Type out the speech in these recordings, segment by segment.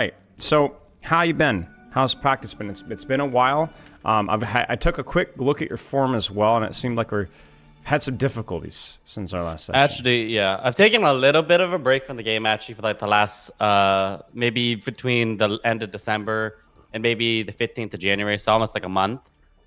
Right. So, how you been? How's practice been? It's been a while. I took a quick look at your form as well, and it seemed like we had some difficulties since our last session. Actually, yeah, I've taken a little bit of a break from the game actually for like the last maybe between the end of December and maybe the 15th of January, so almost like a month.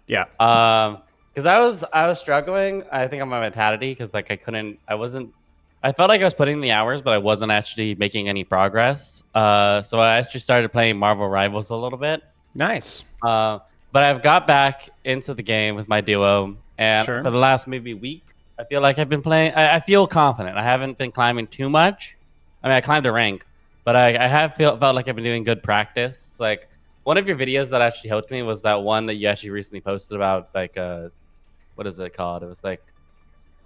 Yeah. Because I was struggling, I think, on my mentality because like I felt like I was putting in the hours, but I wasn't actually making any progress. So I actually started playing Marvel Rivals a little bit. Nice. Uh, but I've got back into the game with my duo, and Sure. for the last maybe week, I feel like I've been playing. I feel confident. I haven't been climbing too much. I mean, I climbed a rank, but I have felt like I've been doing good practice. Like one of your videos that actually helped me was that one that you actually recently posted about like what is it called? It was like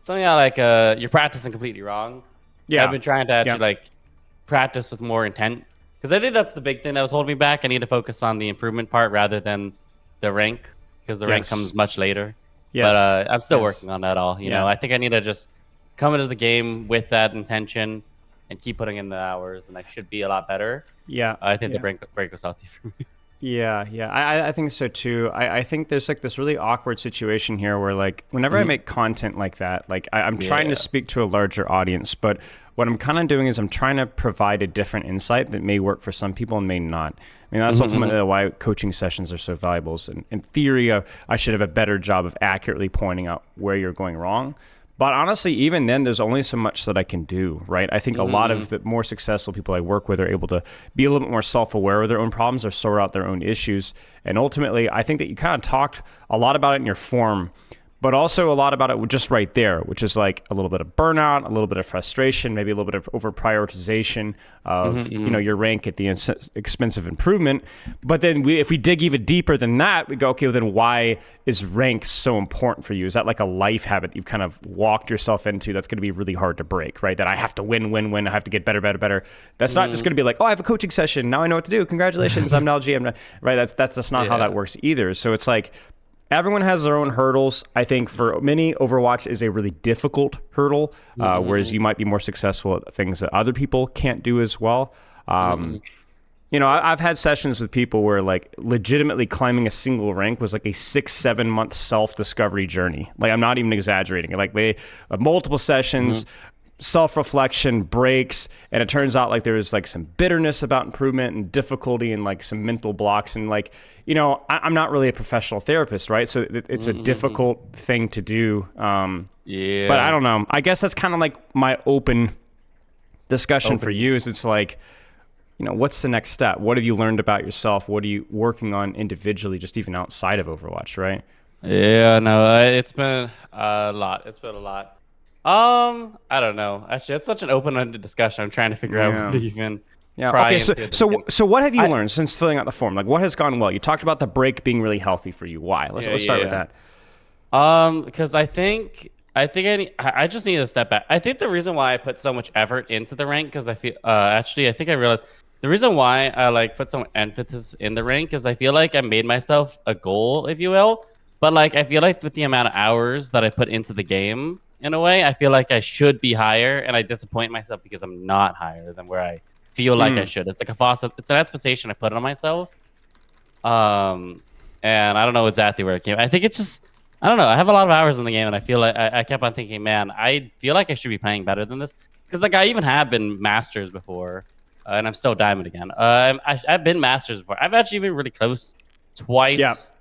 something like you're practicing completely wrong. Yeah. I've been trying to actually like practice with more intent because I think that's the big thing that was holding me back. I need to focus on the improvement part rather than the rank because the rank Yes. comes much later. Yes. But I'm still Yes. working on that all. You Yeah. know, I think I need to just come into the game with that intention and keep putting in the hours, and I should be a lot better. Yeah. I think Yeah. the break was healthy for me. Yeah. I think so too. I think there's like this really awkward situation here where like whenever I make content like that, like I'm trying to speak to a larger audience, but what I'm kind of doing is I'm trying to provide a different insight that may work for some people and may not. I mean, that's ultimately why coaching sessions are so valuable. So in theory, I should have a better job of accurately pointing out where you're going wrong. But honestly, even then, there's only so much that I can do, right? I think a lot of the more successful people I work with are able to be a little bit more self-aware of their own problems or sort out their own issues. And ultimately, I think that you kind of talked a lot about it in your form, but also a lot about it just right there, which is like a little bit of burnout, a little bit of frustration, maybe a little bit of over prioritization of your rank at the expense of improvement. But then if we dig even deeper than that, we go, okay, well, then why is rank so important for you? Is that like a life habit you've kind of walked yourself into that's going to be really hard to break, right? That I have to win, I have to get better. That's not just going to be like, oh, I have a coaching session, now I know what to do. Congratulations, I'm now GM, right? That's just not how that works either. So it's like, everyone has their own hurdles. I think for many, Overwatch is a really difficult hurdle, whereas you might be more successful at things that other people can't do as well. You know, I've had sessions with people where like legitimately climbing a single rank was like a 6-7 month self-discovery journey. Like I'm not even exaggerating. Like they multiple sessions, self-reflection, breaks, and it turns out like there was like some bitterness about improvement and difficulty and like some mental blocks. And like, you know, I'm not really a professional therapist, right? So it's a difficult thing to do. But I don't know. I guess that's kind of like my open discussion for you is it's like, you know, what's the next step? What have you learned about yourself? What are you working on individually, just even outside of Overwatch, right? Yeah, no, it's been a lot. It's been a lot. I don't know. Actually, it's such an open-ended discussion. I'm trying to figure out what to even try. Okay. So what have you learned since filling out the form? Like, what has gone well? You talked about the break being really healthy for you. Why? Let's start with that. Because I just need to step back. I think the reason why I put so much effort into the rank because I feel actually I think I realized the reason why I like put so much emphasis in the rank is I feel like I made myself a goal, if you will. But like I feel like with the amount of hours that I put into the game, in a way, I feel like I should be higher, and I disappoint myself because I'm not higher than where I feel like I should. It's like it's an expectation I put on myself. And I don't know exactly where it came. I think it's just I don't know. I have a lot of hours in the game, and I feel like I kept on thinking, man, I feel like I should be playing better than this because like I even have been masters before, and I'm still diamond again. I've been masters before. I've actually been really close twice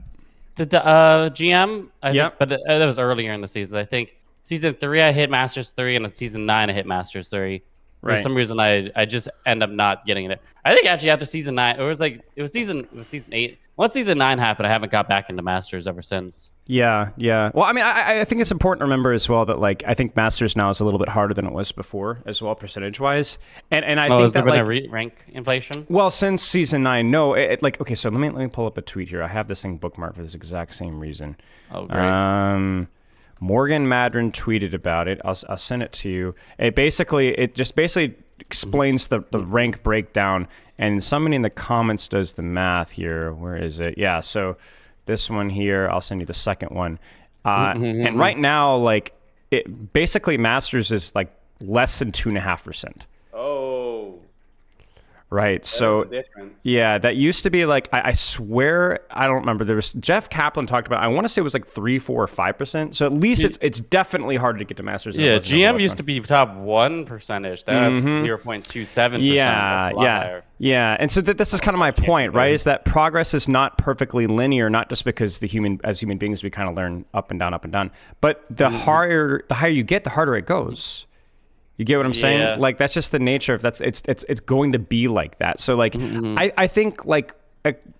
to GM. I think, but that was earlier in the season. I think season 3 I hit Masters 3, and in season 9 I hit Masters 3. For some reason I just end up not getting it. I think actually after season 9, it was season 8. Once season 9 happened, I haven't got back into Masters ever since. Yeah. Well, I mean, I think it's important to remember as well that like I think Masters now is a little bit harder than it was before as well, percentage wise. And I think has there that been a rank inflation? Well, since season 9, no. Like okay, so let me pull up a tweet here. I have this thing bookmarked for this exact same reason. Oh, great. Morgan Madron tweeted about it. I'll send it to you. It basically explains the rank breakdown, and somebody in the comments does the math here. Where is it? Yeah, so this one here, I'll send you the second one. And right now, like it basically Masters is like less than 2.5%. Oh. Right. So the difference. yeah, that used to be like I swear I don't remember. There was Jeff Kaplan talked about. I want to say it was like 3, 4, or 5%. So at least it's definitely harder to get to masters. Yeah, GM used to be top 1%. That's 0.27%. Yeah. And so this is kind of my point, right? Is that progress is not perfectly linear, not just because as human beings we kind of learn up and down, but the higher you get, the harder it goes. You get what I'm saying? Like that's just the nature of it's going to be like that. So like I think like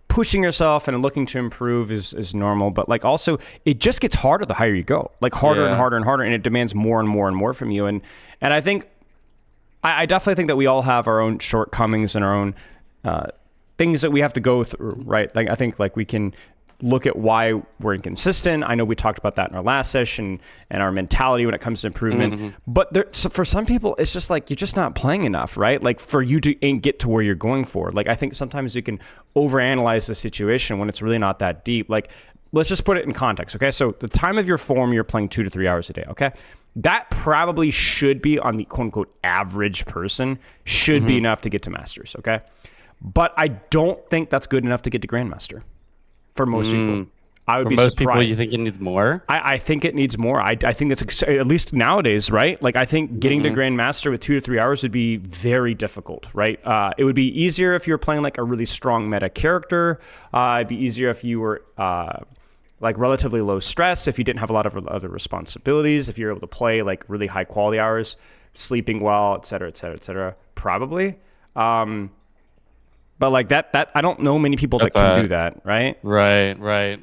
pushing yourself and looking to improve is normal, but like also it just gets harder the higher you go. Like harder and harder and harder, and it demands more and more and more from you. And I think I definitely think that we all have our own shortcomings and our own things that we have to go through, right? Like I think like we can look at why we're inconsistent. I know we talked about that in our last session and our mentality when it comes to improvement. But so for some people, it's just like you're just not playing enough, right? Like for you to get to where you're going for. Like I think sometimes you can overanalyze the situation when it's really not that deep. Like let's just put it in context, okay? So the time of your form, you're playing 2 to 3 hours a day, okay? That probably should be on the quote-unquote average person, should be enough to get to Masters, okay? But I don't think that's good enough to get to Grandmaster. For most people, I would be surprised. For most people, you think it needs more? I think it needs more. I think that's at least nowadays, right? Like I think getting to Grandmaster with 2 to 3 hours would be very difficult, right? It would be easier if you were playing like a really strong meta character. It'd be easier if you were like relatively low stress, if you didn't have a lot of other responsibilities, if you're able to play like really high quality hours, sleeping well, et cetera, et cetera, et cetera. Probably. But like that I don't know many people that can do that, right? Right.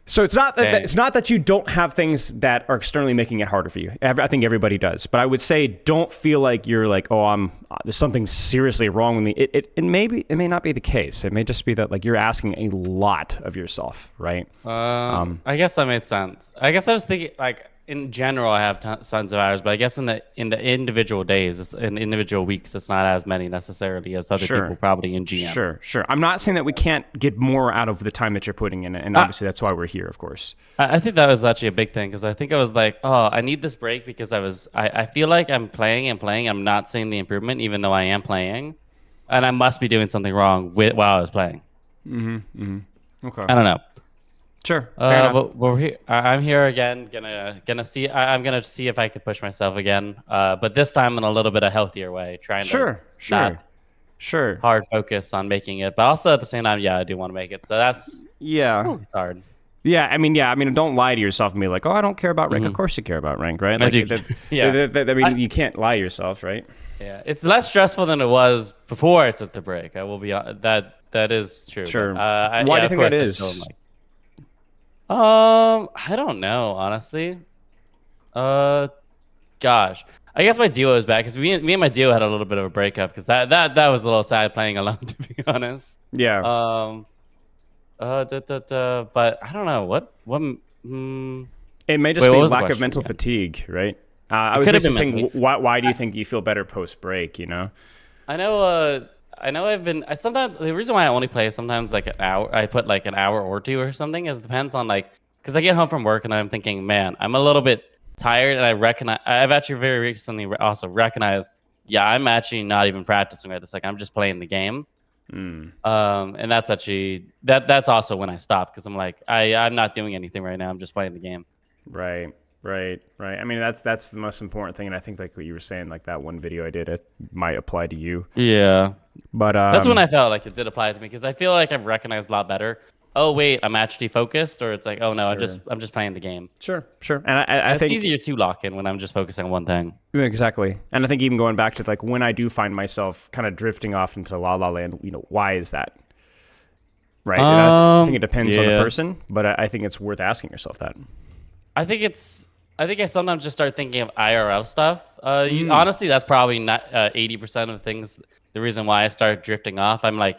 So it's not that you don't have things that are externally making it harder for you. I think everybody does, but I would say don't feel like you're like, oh, there's something seriously wrong with me. It may not be the case. It may just be that like you're asking a lot of yourself, right? I guess that made sense. I guess I was thinking like in general, I have tons of hours, but I guess in the individual days, in individual weeks, it's not as many necessarily as other people probably in GM. Sure. I'm not saying that we can't get more out of the time that you're putting in it, and obviously that's why we're here, of course. I think that was actually a big thing because I think I was like, oh, I need this break because I feel like I'm playing. I'm not seeing the improvement, even though I am playing, and I must be doing something wrong while I was playing. Okay. I don't know. Sure. But we're here. I'm here again. Gonna see. I'm gonna see if I could push myself again. But this time in a little bit of healthier way, trying to not hard focus on making it, but also at the same time, I do want to make it. So that's it's hard. Yeah, I mean, don't lie to yourself and be like, oh, I don't care about rank. Of course you care about rank, right? Like, I mean, you can't lie to yourself, right? Yeah, it's less stressful than it was before I took the break. I will be that is true. Sure. Why do you think that is? I don't know, honestly. Gosh, I guess my duo is back because me and my duo had a little bit of a breakup because that was a little sad playing alone, to be honest. Yeah. But I don't know what. It may just be lack of mental fatigue, right? I was basically saying, why do you think you feel better post break? You know. I know sometimes the reason why I only play sometimes like an hour, I put like an hour or two or something, is depends on like, because I get home from work and I'm thinking, man, I'm a little bit tired, and I've actually very recently also recognized, I'm actually not even practicing right this second. I'm just playing the game. And that's actually that's also when I stop because I'm like, I'm not doing anything right now. I'm just playing the game. Right. I mean, that's the most important thing, and I think like what you were saying, like that one video I did, it might apply to you. Yeah, but that's when I felt like it did apply to me because I feel like I've recognized a lot better. Oh wait, I'm actually focused, or it's like, oh no, I'm just playing the game. Sure. And I think it's easier to lock in when I'm just focusing on one thing. Exactly, and I think even going back to like when I do find myself kind of drifting off into la la land, why is that? Right. And I think it depends on the person, but I think it's worth asking yourself that. I think I sometimes just start thinking of IRL stuff. Honestly, that's probably not 80% of the things. The reason why I start drifting off, I'm like,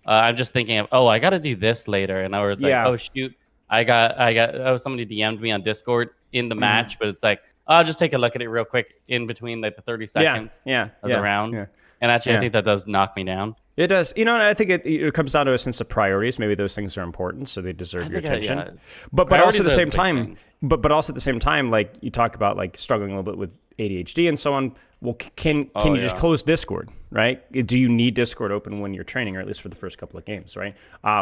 I'm just thinking of, I got to do this later, and I was like, oh shoot, I got somebody DM'd me on Discord in the match, but it's like, I'll just take a look at it real quick in between like the 30 seconds of the round. Yeah. And actually, I think that does knock me down. It does. And I think it comes down to a sense of priorities. Maybe those things are important, so they deserve your attention. But also at the same time, like you talk about like struggling a little bit with ADHD and so on. Well, can you just close Discord, right? Do you need Discord open when you're training, or at least for the first couple of games, right?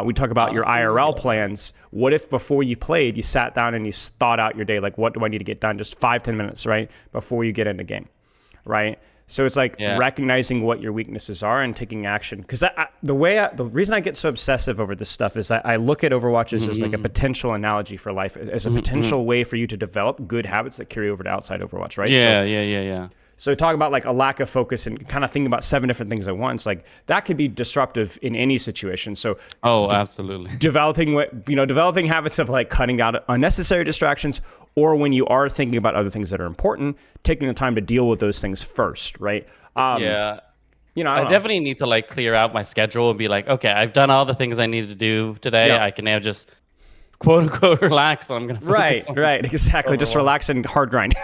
We talk about your IRL plans. What if before you played, you sat down and you thought out your day, like, what do I need to get done? Just 5-10 minutes, right? Before you get in the game, right? So it's like recognizing what your weaknesses are and taking action. Because the reason I get so obsessive over this stuff is I look at Overwatch as like a potential analogy for life, as a potential way for you to develop good habits that carry over to outside Overwatch, right? Yeah. So talk about like a lack of focus and kind of thinking about 7 different things at once. Like that could be disruptive in any situation. So absolutely. Developing habits of like cutting out unnecessary distractions, or when you are thinking about other things that are important, taking the time to deal with those things first, right? I definitely need to like clear out my schedule and be like, okay, I've done all the things I needed to do today. Yeah. I can now just quote unquote relax. So I'm gonna focus on exactly. Just relax and hard grind.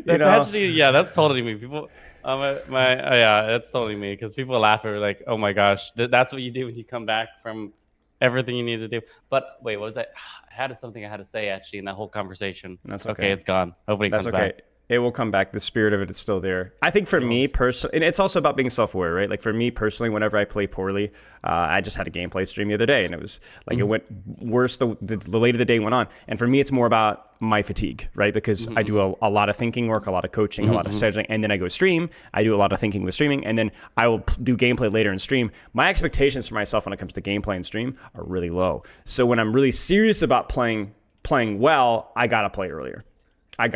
That's totally me. People, that's totally me, because people laugh at like, oh my gosh, that's what you do when you come back from everything you need to do. But wait, what was that? I had something I had to say actually in that whole conversation. That's okay. It's gone. Hopefully it comes back. It will come back. The spirit of it is still there. I think for me personally, and it's also about being self-aware, right? Like for me personally, whenever I play poorly, I just had a gameplay stream the other day, and it was like it went worse the later the day went on. And for me, it's more about my fatigue, right? Because I do a lot of thinking work, a lot of coaching, a lot of scheduling, and then I go stream. I do a lot of thinking with streaming, and then I will do gameplay later in stream. My expectations for myself when it comes to gameplay and stream are really low. So when I'm really serious about playing well, I gotta play earlier. Right?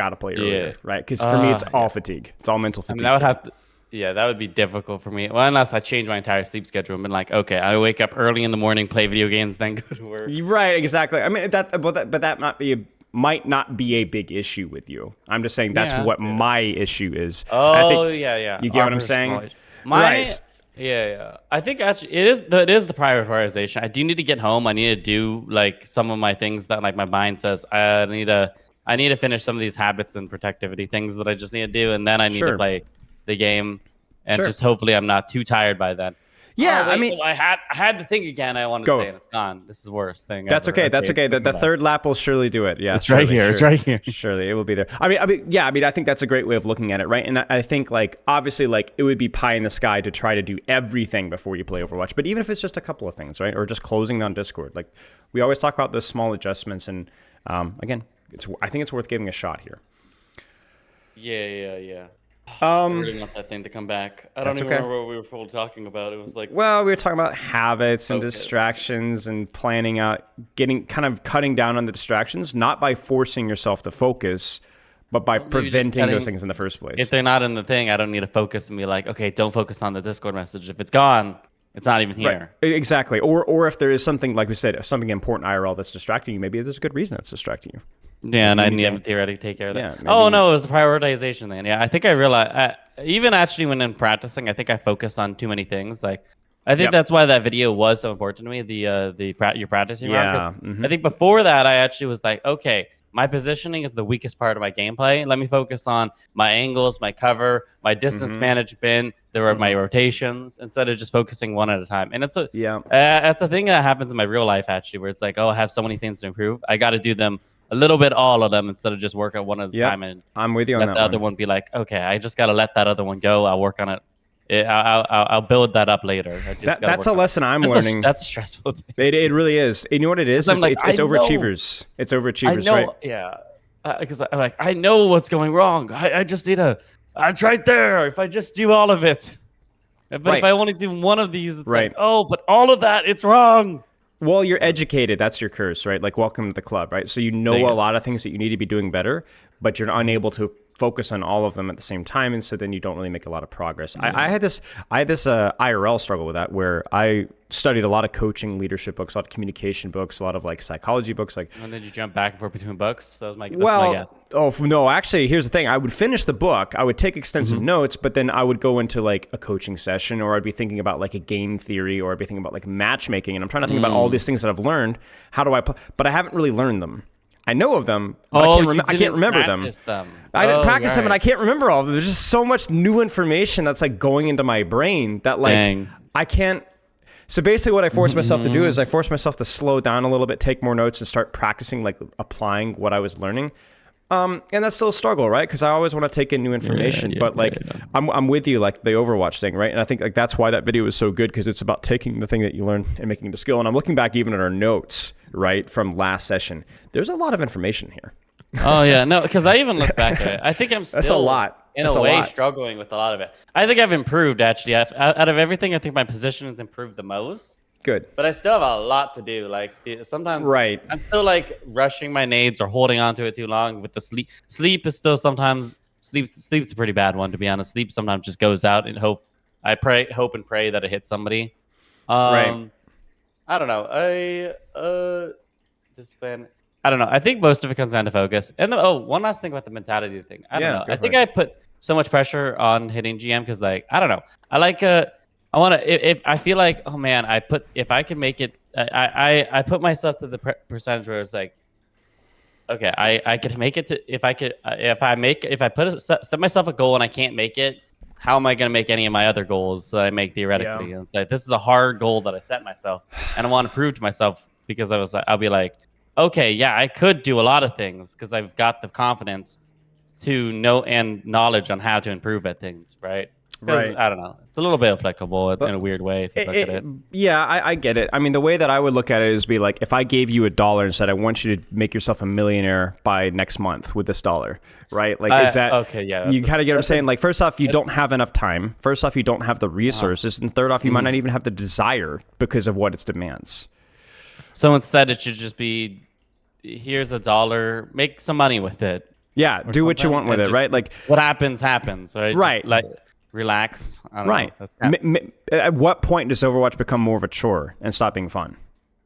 Because for me, it's all fatigue. It's all mental fatigue. That would be difficult for me. Well, unless I change my entire sleep schedule and been like, okay, I wake up early in the morning, play video games, then go to work. Right, exactly. I mean, that might not be a big issue with you. I'm just saying that's what my issue is. Yeah. You get what I'm saying? Right. Yeah. I think actually it is the prioritization. I do need to get home. I need to do like some of my things that like my mind says I need to finish some of these habits and protectivity things that I just need to do, and then I need to play the game, and just hopefully I'm not too tired by then. Yeah, I had to think again. I wanted to say, and it's gone. This is the worst thing. That's ever. okay. That's okay. The third lap will surely do it. Yeah, it's right here. It's right here. Surely it will be there. I mean, I think that's a great way of looking at it, right? And I think like obviously like it would be pie in the sky to try to do everything before you play Overwatch. But even if it's just a couple of things, right, or just closing down Discord, like we always talk about those small adjustments, and again. I think it's worth giving a shot here. Yeah. I really want that thing to come back. I don't even remember what we were talking about. It was like, well, we were talking about habits and distractions and planning out, cutting down on the distractions, not by forcing yourself to focus, but by preventing those things in the first place. If they're not in the thing, I don't need to focus and be like, okay, don't focus on the Discord message. If it's gone, it's not even here. Right. Exactly. Or if there is something, like we said, something important IRL that's distracting you, maybe there's a good reason that's distracting you. Yeah, and I need to theoretically take care of that. Yeah, it was the prioritization thing. Yeah, I think I realized, even actually when in practicing, I think I focused on too many things. Like, I think that's why that video was so important to me, your practicing round. I think before that, I actually was like, okay, my positioning is the weakest part of my gameplay. Let me focus on my angles, my cover, my distance management, my rotations, instead of just focusing one at a time. And that's a thing that happens in my real life, actually, where it's like, oh, I have so many things to improve. I got to do them a little bit, all of them, instead of just work at one at a time. And I'm with you on that. Let the other one be like, okay, I just got to let that other one go. I'll work on it. I'll build that up later. That's a lesson I'm learning. That's a stressful thing. It really is. And you know what it is? It's overachievers. It's overachievers, I know, right? Yeah. Because I'm like, I know what's going wrong. I just need it's right there. If I just do all of it. But if I only do one of these, it's like, oh, but all of that, it's wrong. Well, you're educated. That's your curse, right? Like, welcome to the club, right? So you know a lot of things that you need to be doing better, but you're unable to focus on all of them at the same time, and so then you don't really make a lot of progress. I had this IRL struggle with that, where I studied a lot of coaching, leadership books, a lot of communication books, a lot of like psychology books. Like, and then you jump back and forth between books. That was my guess. No, actually, here's the thing. I would finish the book, I would take extensive notes, but then I would go into like a coaching session, or I'd be thinking about like a game theory, or I'd be thinking about like matchmaking, and I'm trying to think about all these things that I've learned. How do I? But I haven't really learned them. I know of them, but I can't remember them. I didn't practice them, and I can't remember all of them. There's just so much new information that's like going into my brain that like I can't. So basically what I forced myself to do is I forced myself to slow down a little bit, take more notes, and start practicing, like applying what I was learning. And that's still a struggle, right? Because I always want to take in new information, but like I'm with you, like the Overwatch thing, right? And I think like that's why that video is so good, because it's about taking the thing that you learn and making it a skill. And I'm looking back even at our notes, right, from last session. There's a lot of information here. Oh yeah, no, because I even look back at it. I think I'm still That's a lot. in That's a way lot. struggling with a lot of it. I think I've improved actually. Out of everything, I think my position has improved the most. Good. But I still have a lot to do. Like sometimes, Right. I'm still like rushing my nades or holding on to it too long with the sleep. Sleep is still sometimes sleep's a pretty bad one, to be honest. Sleep sometimes just goes out and hope and pray that it hits somebody. Right. I don't know. I don't know. I think most of it comes down to focus. And one last thing about the mentality thing. I don't know. I think I put so much pressure on hitting GM because, like, I don't know. I like I want to. If I feel like, oh man, if I can make it, I put myself to the percentage where it's like, okay, I could make it to if I set myself a goal and I can't make it, how am I going to make any of my other goals that I make theoretically? Yeah. And it's like, this is a hard goal that I set myself, and I want to prove to myself because I'll be like, okay, yeah, I could do a lot of things because I've got the confidence to know and knowledge on how to improve at things, right? Right. I don't know. It's a little bit applicable in a weird way if you look at it. Yeah, I get it. I mean, the way that I would look at it is be like, if I gave you $1 and said, I want you to make yourself a millionaire by next month with this $1, right? Like, is that okay? Yeah, you kind of get what I'm saying? Like, first off, you don't have enough time. First off, you don't have the resources, and third off, you might not even have the desire because of what its demands. So instead, it should just be, here's $1, make some money with it. Yeah, do what you want with it, right? Like, what happens, right? Right. Just, like, relax. I don't right. know. At what point does Overwatch become more of a chore and stop being fun?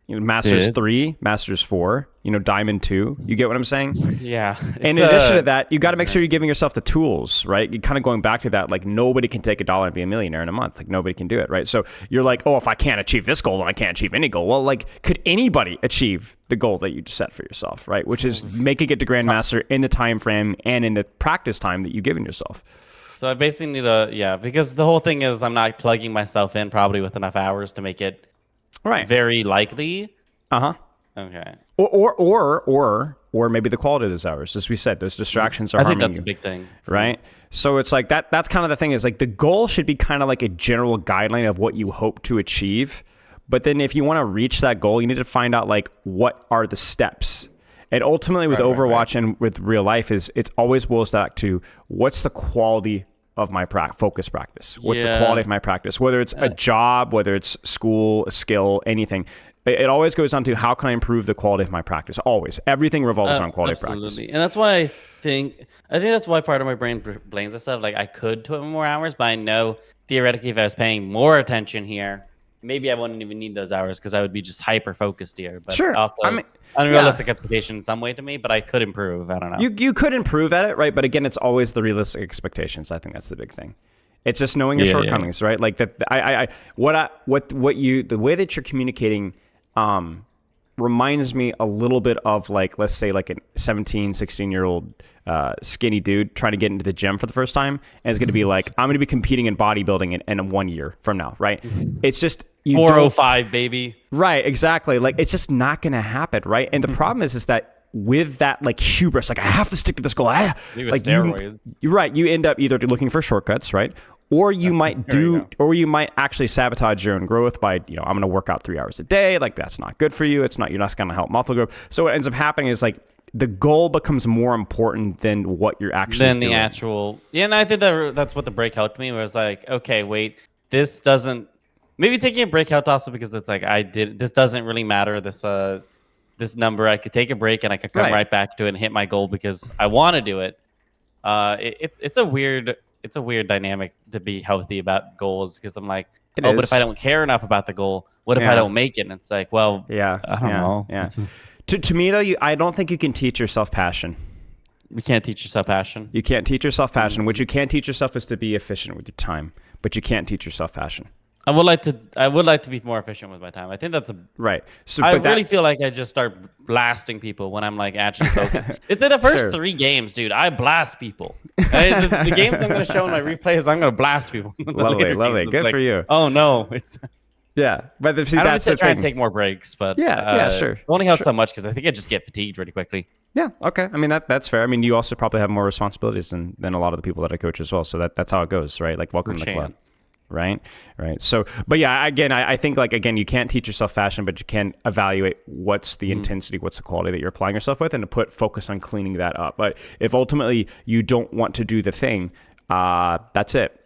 You know, Masters 3, Masters 4, Diamond 2. You get what I'm saying? Yeah. And in addition to that, you got to make sure you're giving yourself the tools, right? You kind of going back to that, like, nobody can take $1 and be a millionaire in a month. Like, nobody can do it, right? So you're like, oh, if I can't achieve this goal, then I can't achieve any goal. Well, like, could anybody achieve the goal that you just set for yourself, right? Which is making it to Grandmaster in the time frame and in the practice time that you've given yourself. So I basically need because the whole thing is I'm not plugging myself in probably with enough hours to make it very likely. Okay. Or maybe the quality of those hours. As we said, those distractions are harming you. I think that's a big thing. Right? So it's like that's kind of the thing, is like the goal should be kind of like a general guideline of what you hope to achieve. But then if you want to reach that goal, you need to find out like what are the steps. And ultimately with Overwatch and with real life it always boils back to what's the quality of my focus practice? What's the quality of my practice? Whether it's a job, whether it's school, a skill, anything. It always goes down to how can I improve the quality of my practice? Always. Everything revolves on quality of practice. And that's why I think that's why part of my brain blames itself. Like I could put more hours, but I know theoretically if I was paying more attention here, maybe I wouldn't even need those hours because I would be just hyper focused here. But also unrealistic expectation in some way to me, but I could improve. I don't know. You could improve at it, right? But again, it's always the realistic expectations. I think that's the big thing. It's just knowing your shortcomings, right? Like that. The way that you're communicating reminds me a little bit of like, let's say like a 17, 16-year-old skinny dude trying to get into the gym for the first time. And it's going to be like, I'm going to be competing in bodybuilding in 1 year from now, right? It's just... 405, baby. Right, exactly. Like, it's just not going to happen, right? And the problem is that with that like hubris, like I have to stick to this goal. Like you're right. You end up either looking for shortcuts, right? Or you might actually sabotage your own growth by, I'm going to work out 3 hours a day. Like that's not good for you. You're not going to help muscle growth. So what ends up happening is like the goal becomes more important than what you're actually doing. The actual. Yeah, and I think that's what the break helped me. Where it's like, okay, wait, this doesn't. Maybe taking a break helped also because it's like this doesn't really matter. This number, I could take a break and I could come right back to it and hit my goal because I want to do it. It's a weird dynamic to be healthy about goals because I'm like, but if I don't care enough about the goal, what if I don't make it? And it's like, well, I don't know. Yeah. To me though, I don't think you can teach yourself passion. You can't teach yourself passion. You can't teach yourself passion. What you can teach yourself is to be efficient with your time, but you can't teach yourself passion. I would like to be more efficient with my time. I think that's right. So I really feel like I just start blasting people when I'm like actually focused. It's in the first 3 games, dude. I blast people. The games I'm going to show in my replays, I'm going to blast people. Lovely. Good for you. Oh no, it's but that's the try and take more breaks, but sure. It only helps so much because I think I just get fatigued really quickly. Yeah. Okay. I mean, that's fair. I mean, you also probably have more responsibilities than a lot of the people that I coach as well. So that's how it goes, right? Like, welcome to the club. Right. So, but yeah, again, I think like, again, you can't teach yourself fashion, but you can evaluate what's the intensity, what's the quality that you're applying yourself with, and to put focus on cleaning that up. But if ultimately you don't want to do the thing, that's it.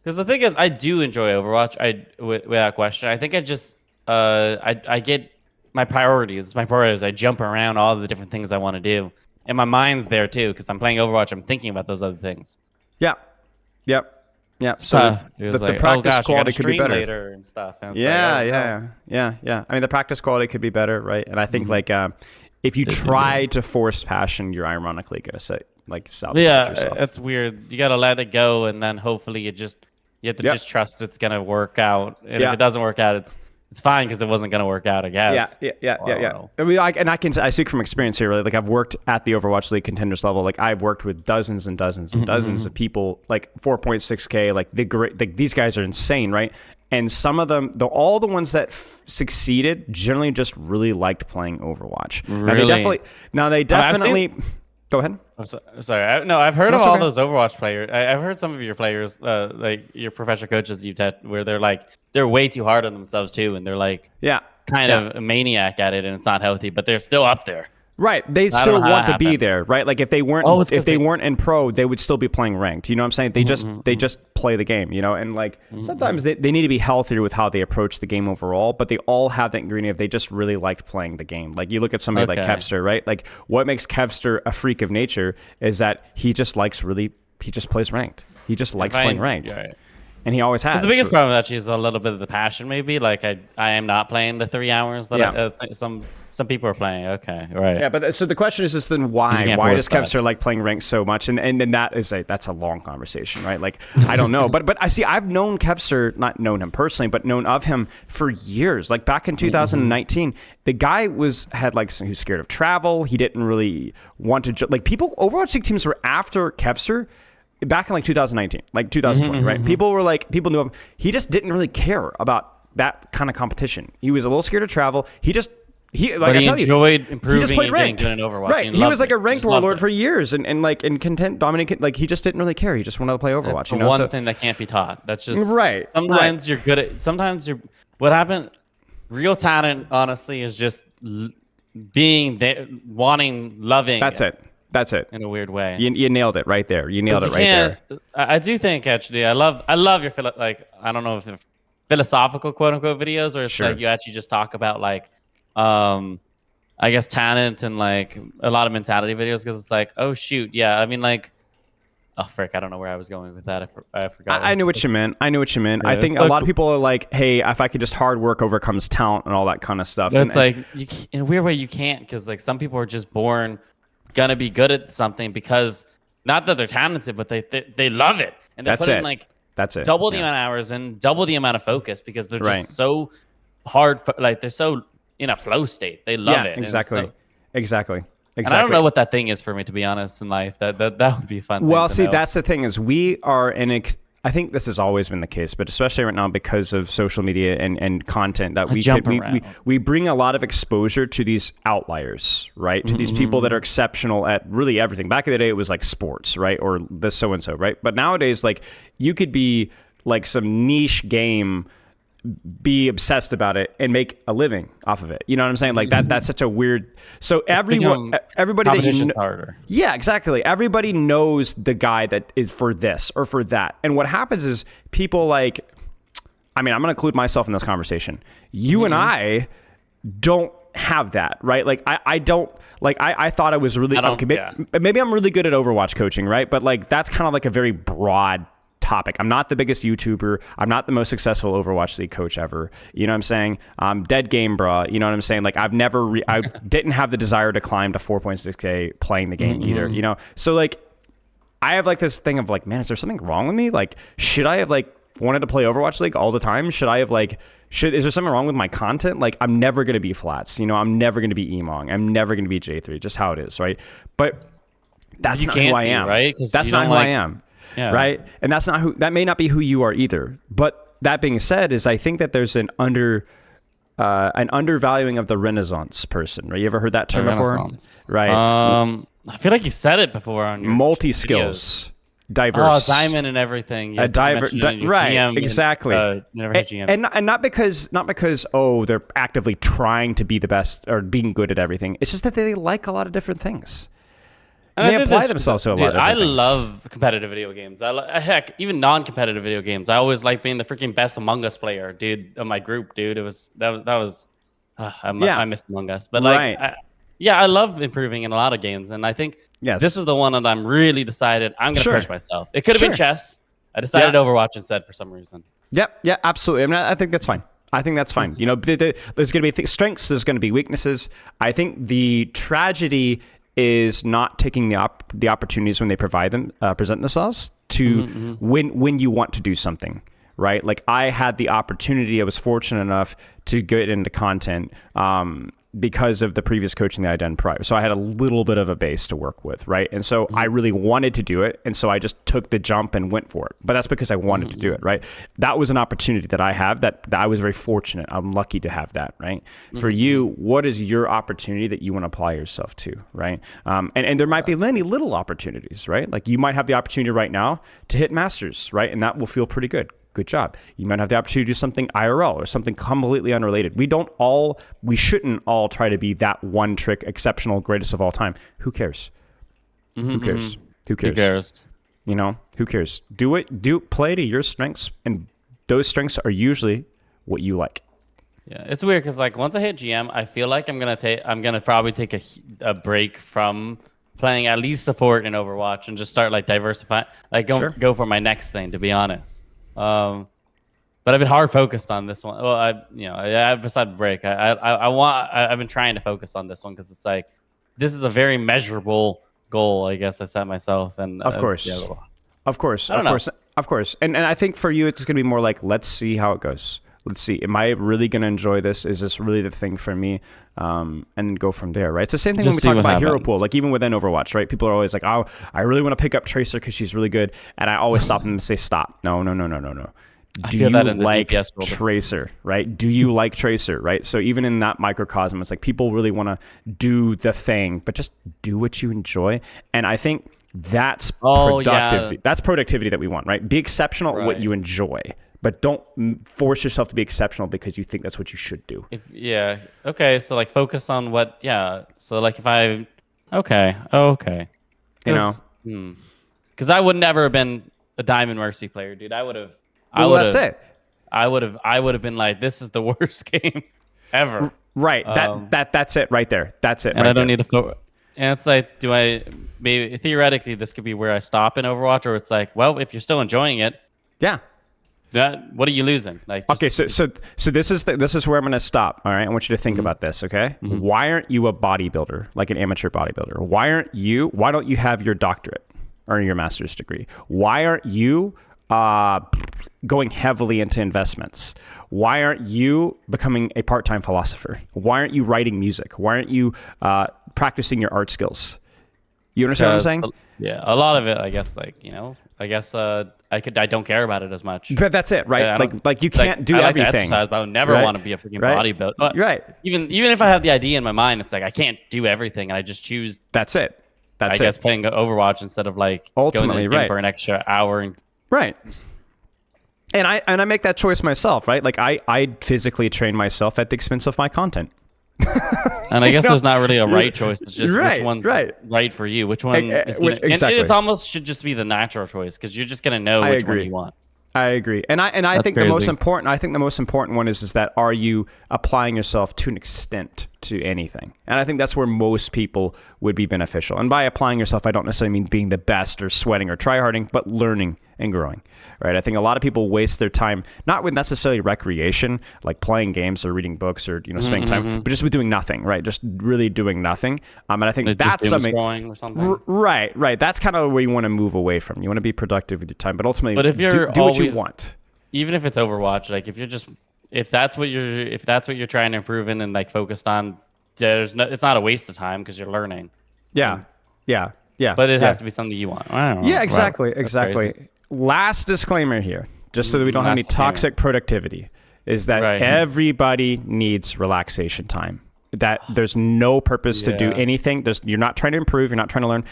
Because the thing is, I do enjoy Overwatch. Without question. I think I just I get my priorities. My priorities. I jump around all the different things I want to do, and my mind's there too. Because I'm playing Overwatch, I'm thinking about those other things. Yeah. Yep. Yeah. So the practice quality could be better later and stuff. And yeah. I mean, the practice quality could be better, right? And I think like if you try to force passion, you're ironically gonna sabotage yourself. It's weird. You gotta let it go, and then hopefully you have to just trust it's gonna work out. And if it doesn't work out, it's fine because it wasn't gonna work out, I guess. Yeah. I mean, I speak from experience here. Really, like I've worked at the Overwatch League contenders level. Like I've worked with dozens and dozens and dozens of people. Like 4.6K. Like these guys are insane, right? And some of them, all the ones that succeeded, generally just really liked playing Overwatch. Really? Now they definitely. Go ahead. I'm sorry. I've heard of all those Overwatch players. I've heard some of your players, like your professional coaches you've had, where they're way too hard on themselves too, and they're like kind of a maniac at it, and it's not healthy, but they're still up there. Right. They still want to be there, right? Like if they weren't weren't in pro, they would still be playing ranked. You know what I'm saying? They just play the game, you know? And like sometimes they need to be healthier with how they approach the game overall, but they all have that ingredient of they just really liked playing the game. Like you look at somebody like Kevster, right? Like what makes Kevster a freak of nature is that he just plays ranked. He just likes playing ranked. Right. And he always has. The biggest problem actually is a little bit of the passion, maybe. Like I am not playing the 3 hours that some people are playing. Okay, right. Yeah, but so the question is then why? Why does Kevster like playing ranked so much? And then that's a long conversation, right? Like I don't know, but I see I've known Kevster, not known him personally, but known of him for years. Like back in 2019, the guy he was scared of travel. He didn't really want to like people. Overwatch League teams were after Kevster. Back in like 2019, like 2020, right? People knew him. He just didn't really care about that kind of competition. He was a little scared of travel. He enjoyed improving. He just played ranked. Good in Overwatch. Right. He was like a ranked warlord for years and like in content dominant. Like he just didn't really care. He just wanted to play Overwatch. That's the one thing that can't be taught. That's just right. Sometimes you're good at. Sometimes you're. What happened? Real talent, honestly, is just being there, loving. That's it. In a weird way. You nailed it right there. You nailed it right there. I do think actually, I love your I don't know if they're philosophical quote unquote videos or it's like you actually just talk about like, I guess talent and like a lot of mentality videos because it's like, oh shoot, yeah. I mean like, oh frick, I don't know where I was going with that. I forgot. I knew what you meant. Yeah, I think a lot of people are like, hey, if I could just hard work overcomes talent and all that kind of stuff. It's like in a weird way you can't because like some people are just born gonna be good at something because not that they're talented, but they love it and they're putting like double the amount of hours and double the amount of focus because they're just so hard. Like they're so in a flow state. They love it. Exactly. And I don't know what that thing is for me, to be honest, in life. That would be fun. Well, see, that's the thing is we are I think this has always been the case, but especially right now because of social media and content that we bring a lot of exposure to these outliers, right? To these people that are exceptional at really everything. Back in the day, it was like sports, right? Or this so-and-so, right? But nowadays, like you could be like some niche game, be obsessed about it and make a living off of it. You know what I'm saying? Like that's such a weird. So everybody that you know, harder. Yeah, exactly. Everybody knows the guy that is for this or for that. And what happens is people like, I mean, I'm going to include myself in this conversation. You and I don't have that, right? Like I don't like, I thought I was really, maybe I'm really good at Overwatch coaching, right? But like, that's kind of like a very broad topic. I'm not the biggest YouTuber. I'm not the most successful Overwatch League coach ever. You know what I'm saying? I'm dead game, bruh. You know what I'm saying? Like I've never, I didn't have the desire to climb to 4.6K playing the game either, you know? So like, I have like this thing of like, man, is there something wrong with me? Like, should I have like wanted to play Overwatch League all the time? Should I have like, is there something wrong with my content? Like I'm never going to be Flats, you know, I'm never going to be Emong. I'm never going to be J3, just how it is. Right. But that's not who I am. Right? That's not who I am. Yeah. Right. And that may not be who you are either. But that being said, is I think that there's an an undervaluing of the Renaissance person. Right? You ever heard that term before? Right. I feel like you said it before on your multi videos. skills. Diverse, diamond and everything. right? GM Exactly. And not because they're actively trying to be the best or being good at everything. It's just that they like a lot of different things. And they apply themselves to a lot of different things. I love competitive video games. Heck, even non-competitive video games. I always like being the freaking best Among Us player, dude. Of my group, dude. It was that was. I missed Among Us, but like. Right. I love improving in a lot of games, and I think this is the one that I'm really decided I'm going to push myself. It could have been chess. I decided Overwatch instead for some reason. Yep, yeah, absolutely. I mean, I think that's fine. You know, there's going to be strengths, there's going to be weaknesses. I think the tragedy is not taking the opportunities when they present themselves to when you want to do something. Right? Like I had the opportunity, I was fortunate enough to get into content because of the previous coaching that I'd done prior. So I had a little bit of a base to work with, right? And so I really wanted to do it. And so I just took the jump and went for it. But that's because I wanted to do it, right? That was an opportunity that I have that I was very fortunate. I'm lucky to have that, right? For you, what is your opportunity that you want to apply yourself to, right? And there might be many little opportunities, right? Like you might have the opportunity right now to hit masters, right? And that will feel pretty good. Good job. You might have the opportunity to do something IRL or something completely unrelated. We shouldn't all try to be that one trick, exceptional, greatest of all time. Who cares? Who cares? Who cares? You know, who cares? Play to your strengths, and those strengths are usually what you like. Yeah, it's weird because like once I hit GM, I feel like I'm gonna probably take a break from playing at least support in Overwatch and just start like diversifying, like go for my next thing. To be honest. But I've been hard focused on this one. Well, I've decided to break. I've been trying to focus on this one because it's like this is a very measurable goal. I guess I set myself, and of course. And I think for you, it's going to be more like, let's see how it goes. Let's see. Am I really going to enjoy this? Is this really the thing for me? And go from there, right? It's the same thing when we talk about Hero Pool, like even within Overwatch, right? People are always like, oh, I really want to pick up Tracer because she's really good. And I always stop them and say, stop. No. Do you like Tracer, right? Do you like Tracer, right? So even in that microcosm, it's like people really want to do the thing, but just do what you enjoy. And I think that's productive. That's productivity that we want, right? Be exceptional at what you enjoy. But don't force yourself to be exceptional because you think that's what you should do. Okay. So like focus on what. Yeah. So like if I. Okay. You know. Because I would never have been a Diamond Mercy player, dude. I would have. That's it. I would have been like, this is the worst game ever. Right. That's it right there. That's it. And I don't need to. And it's like, maybe theoretically this could be where I stop in Overwatch, or it's like, well, if you're still enjoying it. Yeah. What are you losing? Like, okay, so this is where I'm going to stop. All right, I want you to think about this. Okay, why aren't you a bodybuilder, like an amateur bodybuilder? Why don't you have your doctorate or your master's degree? Why aren't you going heavily into investments? Why aren't you becoming a part-time philosopher? Why aren't you writing music? Why aren't you practicing your art skills? You understand what I'm saying? Yeah, a lot of it, I guess. Like, I don't care about it as much. But that's it, right? Like you can't do everything. To exercise, but I would never want to be a freaking bodybuilder. Right. Even if I have the idea in my mind, it's like I can't do everything, and I just choose. That's it. I guess playing Overwatch instead of like ultimately going to the gym for an extra hour. Right. And I make that choice myself, right? Like I physically train myself at the expense of my content. And I guess there's not really a right choice. It's just which one's right for you. Which one is gonna, exactly. And it's almost should just be the natural choice because you're just gonna know which one you want. I agree, and I think crazy. the most important one is that are you applying yourself to an extent to anything? And I think that's where most people would be beneficial. And by applying yourself, I don't necessarily mean being the best or sweating or tryharding, but learning and growing. Right? I think a lot of people waste their time not with necessarily recreation, like playing games or reading books or spending time, but just with doing nothing. Right? Just really doing nothing. And I think that's something. Or something. Right. That's kind of where you want to move away from. You want to be productive with your time, but ultimately, but if you're do what you want. Even if it's Overwatch, like if that's what you're trying to improve in and like focused on, it's not a waste of time because you're learning. Yeah. But it has to be something you want. Yeah, exactly. Last disclaimer here, just so that we don't have any toxic productivity. is that Right. everybody needs relaxation time. That there's no purpose to do Yeah. anything. You're not trying to improve. You're not trying to learn.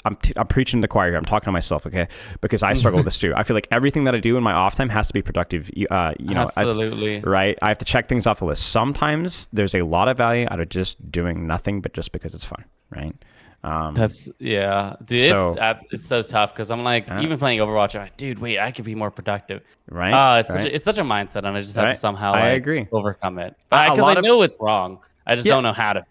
I'm preaching to the choir here. I'm talking to myself, okay? Because I struggle with this too. I feel like everything that I do in my off time has to be productive. Absolutely. Right? I have to check things off the list. Sometimes there's a lot of value out of just doing nothing, but just because it's fun, right? That's dude. So- It's so tough because I'm like, even playing Overwatch, I'm like, dude, wait, I could be more productive. Right? It's such a mindset, and I just have Right. to somehow I like, agree. overcome it. A Because lot I of- know it's wrong. I just don't know how to.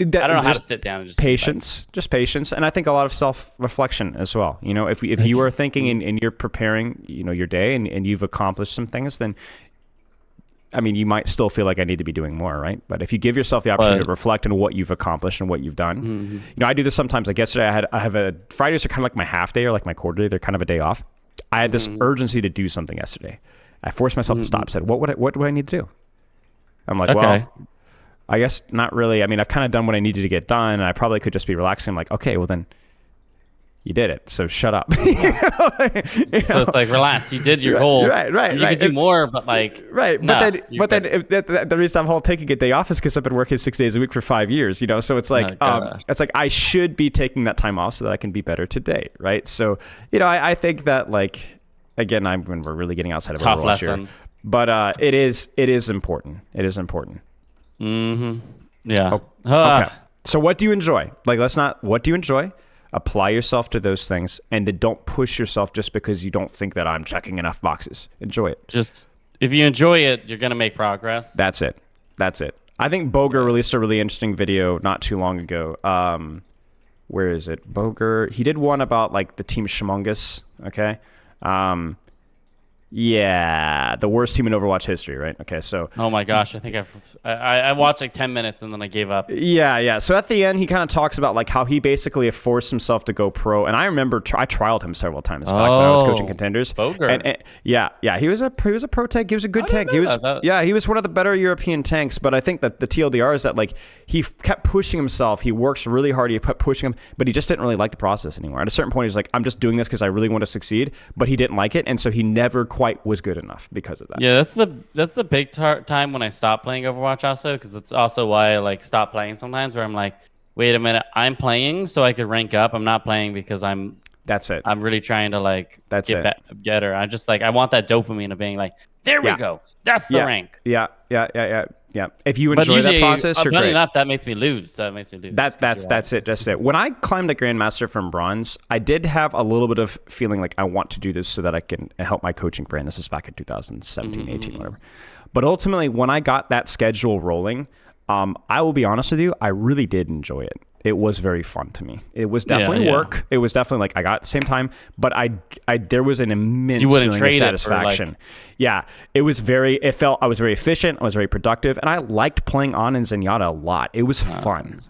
I don't know how to sit down and just patience, and I think a lot of self-reflection as well. You know, if you are thinking and you're preparing, your day and you've accomplished some things, then I mean, you might still feel like I need to be doing more, right? But if you give yourself the opportunity to reflect on what you've accomplished and what you've done, I do this sometimes. Like yesterday, Fridays are kind of like my half day or like my quarter day. They're kind of a day off. I had this urgency to do something yesterday. I forced myself to stop. Said, what do I need to do? I'm like, well, I guess not really. I mean, I've kind of done what I needed to get done. And I probably could just be relaxing. I'm like, okay, well then you did it. So shut up. So it's like, relax. You did your goal. Right. You could do more, but like, right. But then the reason I'm taking a day off is because I've been working 6 days a week for 5 years, So it's like, it's like I should be taking that time off so that I can be better today. Right. So, I think that like, again, when we're really getting outside of tough Overwatch lesson. here, but it is important. It is important. Yeah. Okay. So what do you enjoy? What do you enjoy? Apply yourself to those things, and then don't push yourself just because you don't think that I'm checking enough boxes. Enjoy it. Just if you enjoy it, you're gonna make progress. That's it. I think Boger released a really interesting video not too long ago. Where is it? Boger. He did one about like the team Shmongus. Okay. Yeah, the worst team in Overwatch history, right? Okay, so Oh my gosh, I think I watched like 10 minutes and then I gave up. yeah. So at the end, he kind of talks about like how he basically forced himself to go pro. And I remember I trialed him several times back when I was coaching contenders. Boger. And yeah, he was a pro tank. He was a good tank. He was he was one of the better European tanks. But I think that the TLDR is that like he kept pushing himself. He works really hard. He kept pushing him, but he just didn't really like the process anymore. At a certain point, he's like, I'm just doing this because I really want to succeed. But he didn't like it, and so he never quite was good enough because of that. Yeah, that's the big time when I stopped playing Overwatch also, because that's also why I like stop playing sometimes, where I'm like, wait a minute, I'm playing so I could rank up. I'm not playing because That's it. I'm really trying to like get her. I'm just like, I want that dopamine of being like, there we go. That's the rank. Yeah. If you enjoy that process, you're funny great. enough, that makes me lose. That's it. That's it. When I climbed to Grandmaster from Bronze, I did have a little bit of feeling like I want to do this so that I can help my coaching brand. This was back in 2017, 18, whatever. But ultimately, when I got that schedule rolling, I will be honest with you, I really did enjoy it. It was very fun to me. It was definitely work. It was definitely like I got the same time, but I there was an immense feeling of satisfaction. It was I was very efficient. I was very productive, and I liked playing on in Zenyatta a lot. It was fun.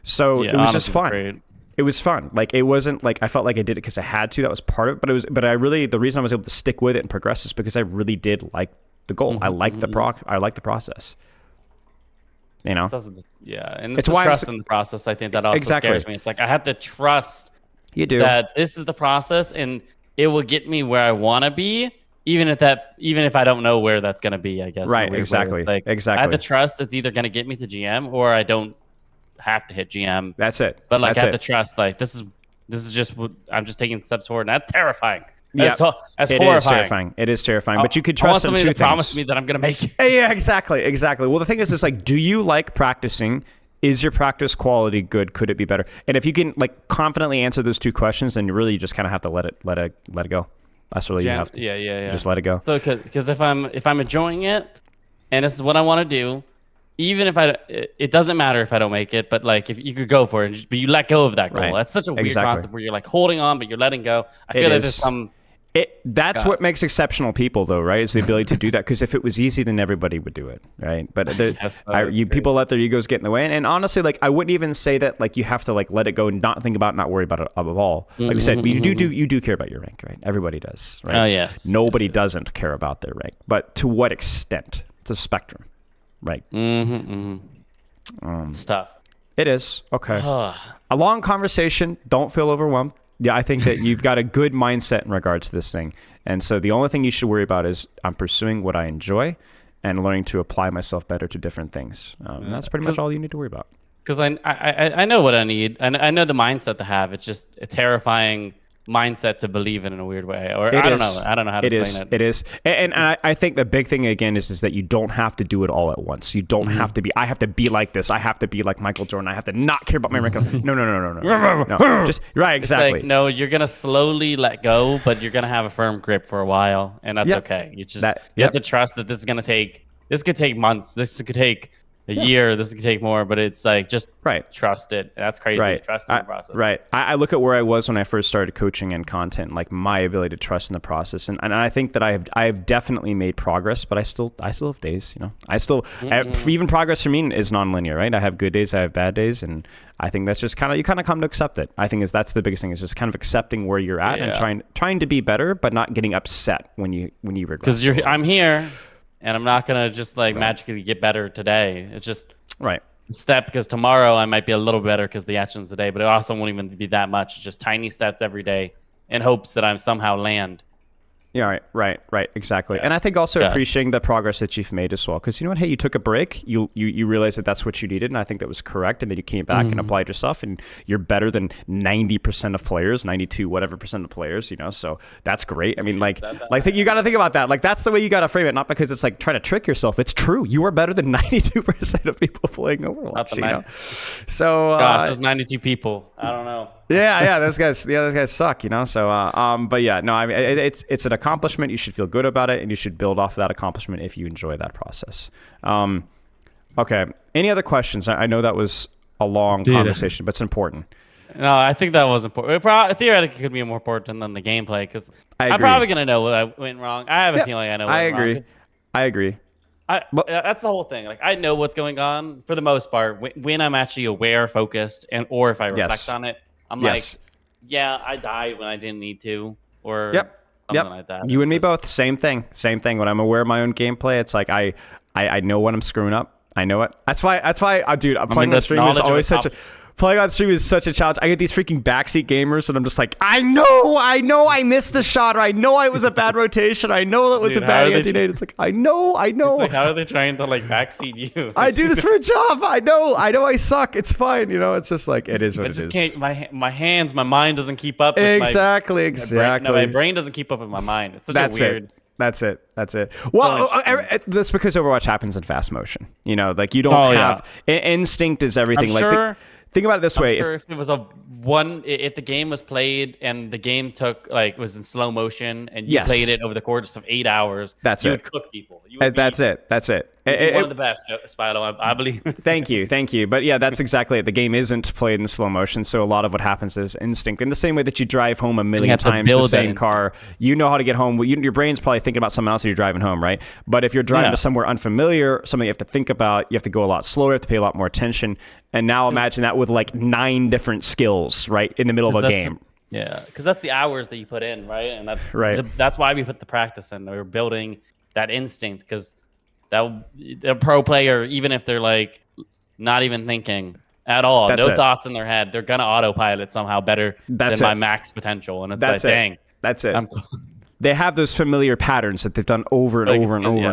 So it was just fun. Great. It was fun. Like it wasn't like I felt like I did it because I had to. That was part of it. But the reason I was able to stick with it and progress is because I really did like the goal. I liked I liked the process. And it's the trust in the process. I think that also scares me. It's like I have to trust that this is the process and it will get me where I want to be, even if I don't know where that's going to be. I guess exactly. I have to trust it's either going to get me to GM or I don't have to hit GM. That's it. But like I have to trust like this is just what I'm just taking steps forward, and that's terrifying. That's horrifying. It is terrifying. But you could trust in two things. Promise me that I'm gonna make it. Yeah, exactly. Well, the thing is like, do you like practicing? Is your practice quality good? Could it be better? And if you can like confidently answer those two questions, then you really just kind of have to let it go. That's really you have to. Yeah. Just let it go. So because if I'm enjoying it, and this is what I want to do, even if it doesn't matter if I don't make it, but like if you could go for it, but you let go of that goal. Right. That's such a weird concept where you're like holding on, but you're letting go. I feel like there's some. That's what makes exceptional people, though, right? Is the ability to do that. Because if it was easy, then everybody would do it, right? But people let their egos get in the way. And honestly, like I wouldn't even say that like you have to like let it go and not think about it, not worry about it above all. Like we said, you do care about your rank, right? Everybody does, right? Oh yes. Nobody doesn't care about their rank, but to what extent? It's a spectrum, right? Stuff. It is okay. A long conversation. Don't feel overwhelmed. Yeah, I think that you've got a good mindset in regards to this thing. And so the only thing you should worry about is I'm pursuing what I enjoy. and learning to apply myself better to different things. And that's pretty much all you need to worry about. Because I know what I need. I know the mindset to have. It's just a terrifying mindset to believe in a weird way. Or I don't know how to explain it. It is. And I think the big thing again is that you don't have to do it all at once. You don't have to be, I have to be like this. I have to be like Michael Jordan. I have to not care about my rank. No. Just right, exactly. It's like, no, you're gonna slowly let go, but you're gonna have a firm grip for a while, and that's okay. You just you have to trust that this could take months. This could take a year, this could take more, but it's like just trust it. That's crazy. Right. Trust in the process. Right. I look at where I was when I first started coaching and content, like my ability to trust in the process, and I think that I have definitely made progress, but I still have days. I still even progress for me is non-linear, right? I have good days, I have bad days, and I think that's just you kind of come to accept it. I think that's the biggest thing, is just kind of accepting where you're at and trying to be better, but not getting upset when you regress. Because I'm here. And I'm not going to just magically get better today. It's just a step, because tomorrow I might be a little better because the actions today, but it also won't even be that much. It's just tiny steps every day in hopes that I'm somehow land. Yeah, right, exactly. And I think also appreciating the progress that you've made as well, because you know what? Hey, you took a break. You realized that that's what you needed, and I think that was correct. And then you came back and applied yourself, and you're better than 90% of players, 92 whatever percent of players. So that's great. I mean, you got to think about that. Like, that's the way you got to frame it, not because it's like trying to trick yourself. It's true. You are better than 92% of people playing Overwatch. So those 92 people. I don't know. Yeah, those guys suck, So, but yeah, no, I mean, it's an accomplishment. You should feel good about it, and you should build off of that accomplishment if you enjoy that process. Okay. Any other questions? I know that was a long conversation, but it's important. No, I think that was important. It theoretically could be more important than the gameplay, because I'm probably gonna know what I went wrong. I have a feeling I know. What went wrong, I agree. That's the whole thing. Like, I know what's going on for the most part when I'm actually aware, focused, or if I reflect on it. I'm like, I died when I didn't need to, or something like that. You and me both. Same thing. When I'm aware of my own gameplay, it's like I know when I'm screwing up. I know it. That's why, dude. Playing on stream is always playing on stream is such a challenge. I get these freaking backseat gamers, and I'm just like, I know I missed the shot, or I know I was a bad rotation. I know that was a bad anti-nade. It's like, I know. Like, how are they trying to backseat you? I do this for a job. I know I suck. It's fine. It's just like, it is what it is. Can't, my hands, my mind doesn't keep up. With exactly. My brain doesn't keep up with my mind. It's such a weird. That's it. Well, that's because Overwatch happens in fast motion. You don't have instinct is everything. Think about it this way. Sure, if it was if the game was played and the game was in slow motion and you played it over the course of 8 hours, you would cook people. That's it. One of the best, Spilo, I believe. Thank you. But yeah, that's exactly it. The game isn't played in slow motion, so a lot of what happens is instinct. In the same way that you drive home a million times the same car, you know how to get home. Your brain's probably thinking about someone else as you're driving home, right? But if you're driving to somewhere unfamiliar, something you have to think about, you have to go a lot slower, you have to pay a lot more attention. And now imagine that with 9 different skills, right, in the middle of a game. Yeah, because that's the hours that you put in, right? And that's why we put the practice in. We're building that instinct, because the pro player, even if they're not even thinking at all, no thoughts in their head, they're gonna autopilot somehow better than my max potential. And it's dang, that's it. They have those familiar patterns that they've done over and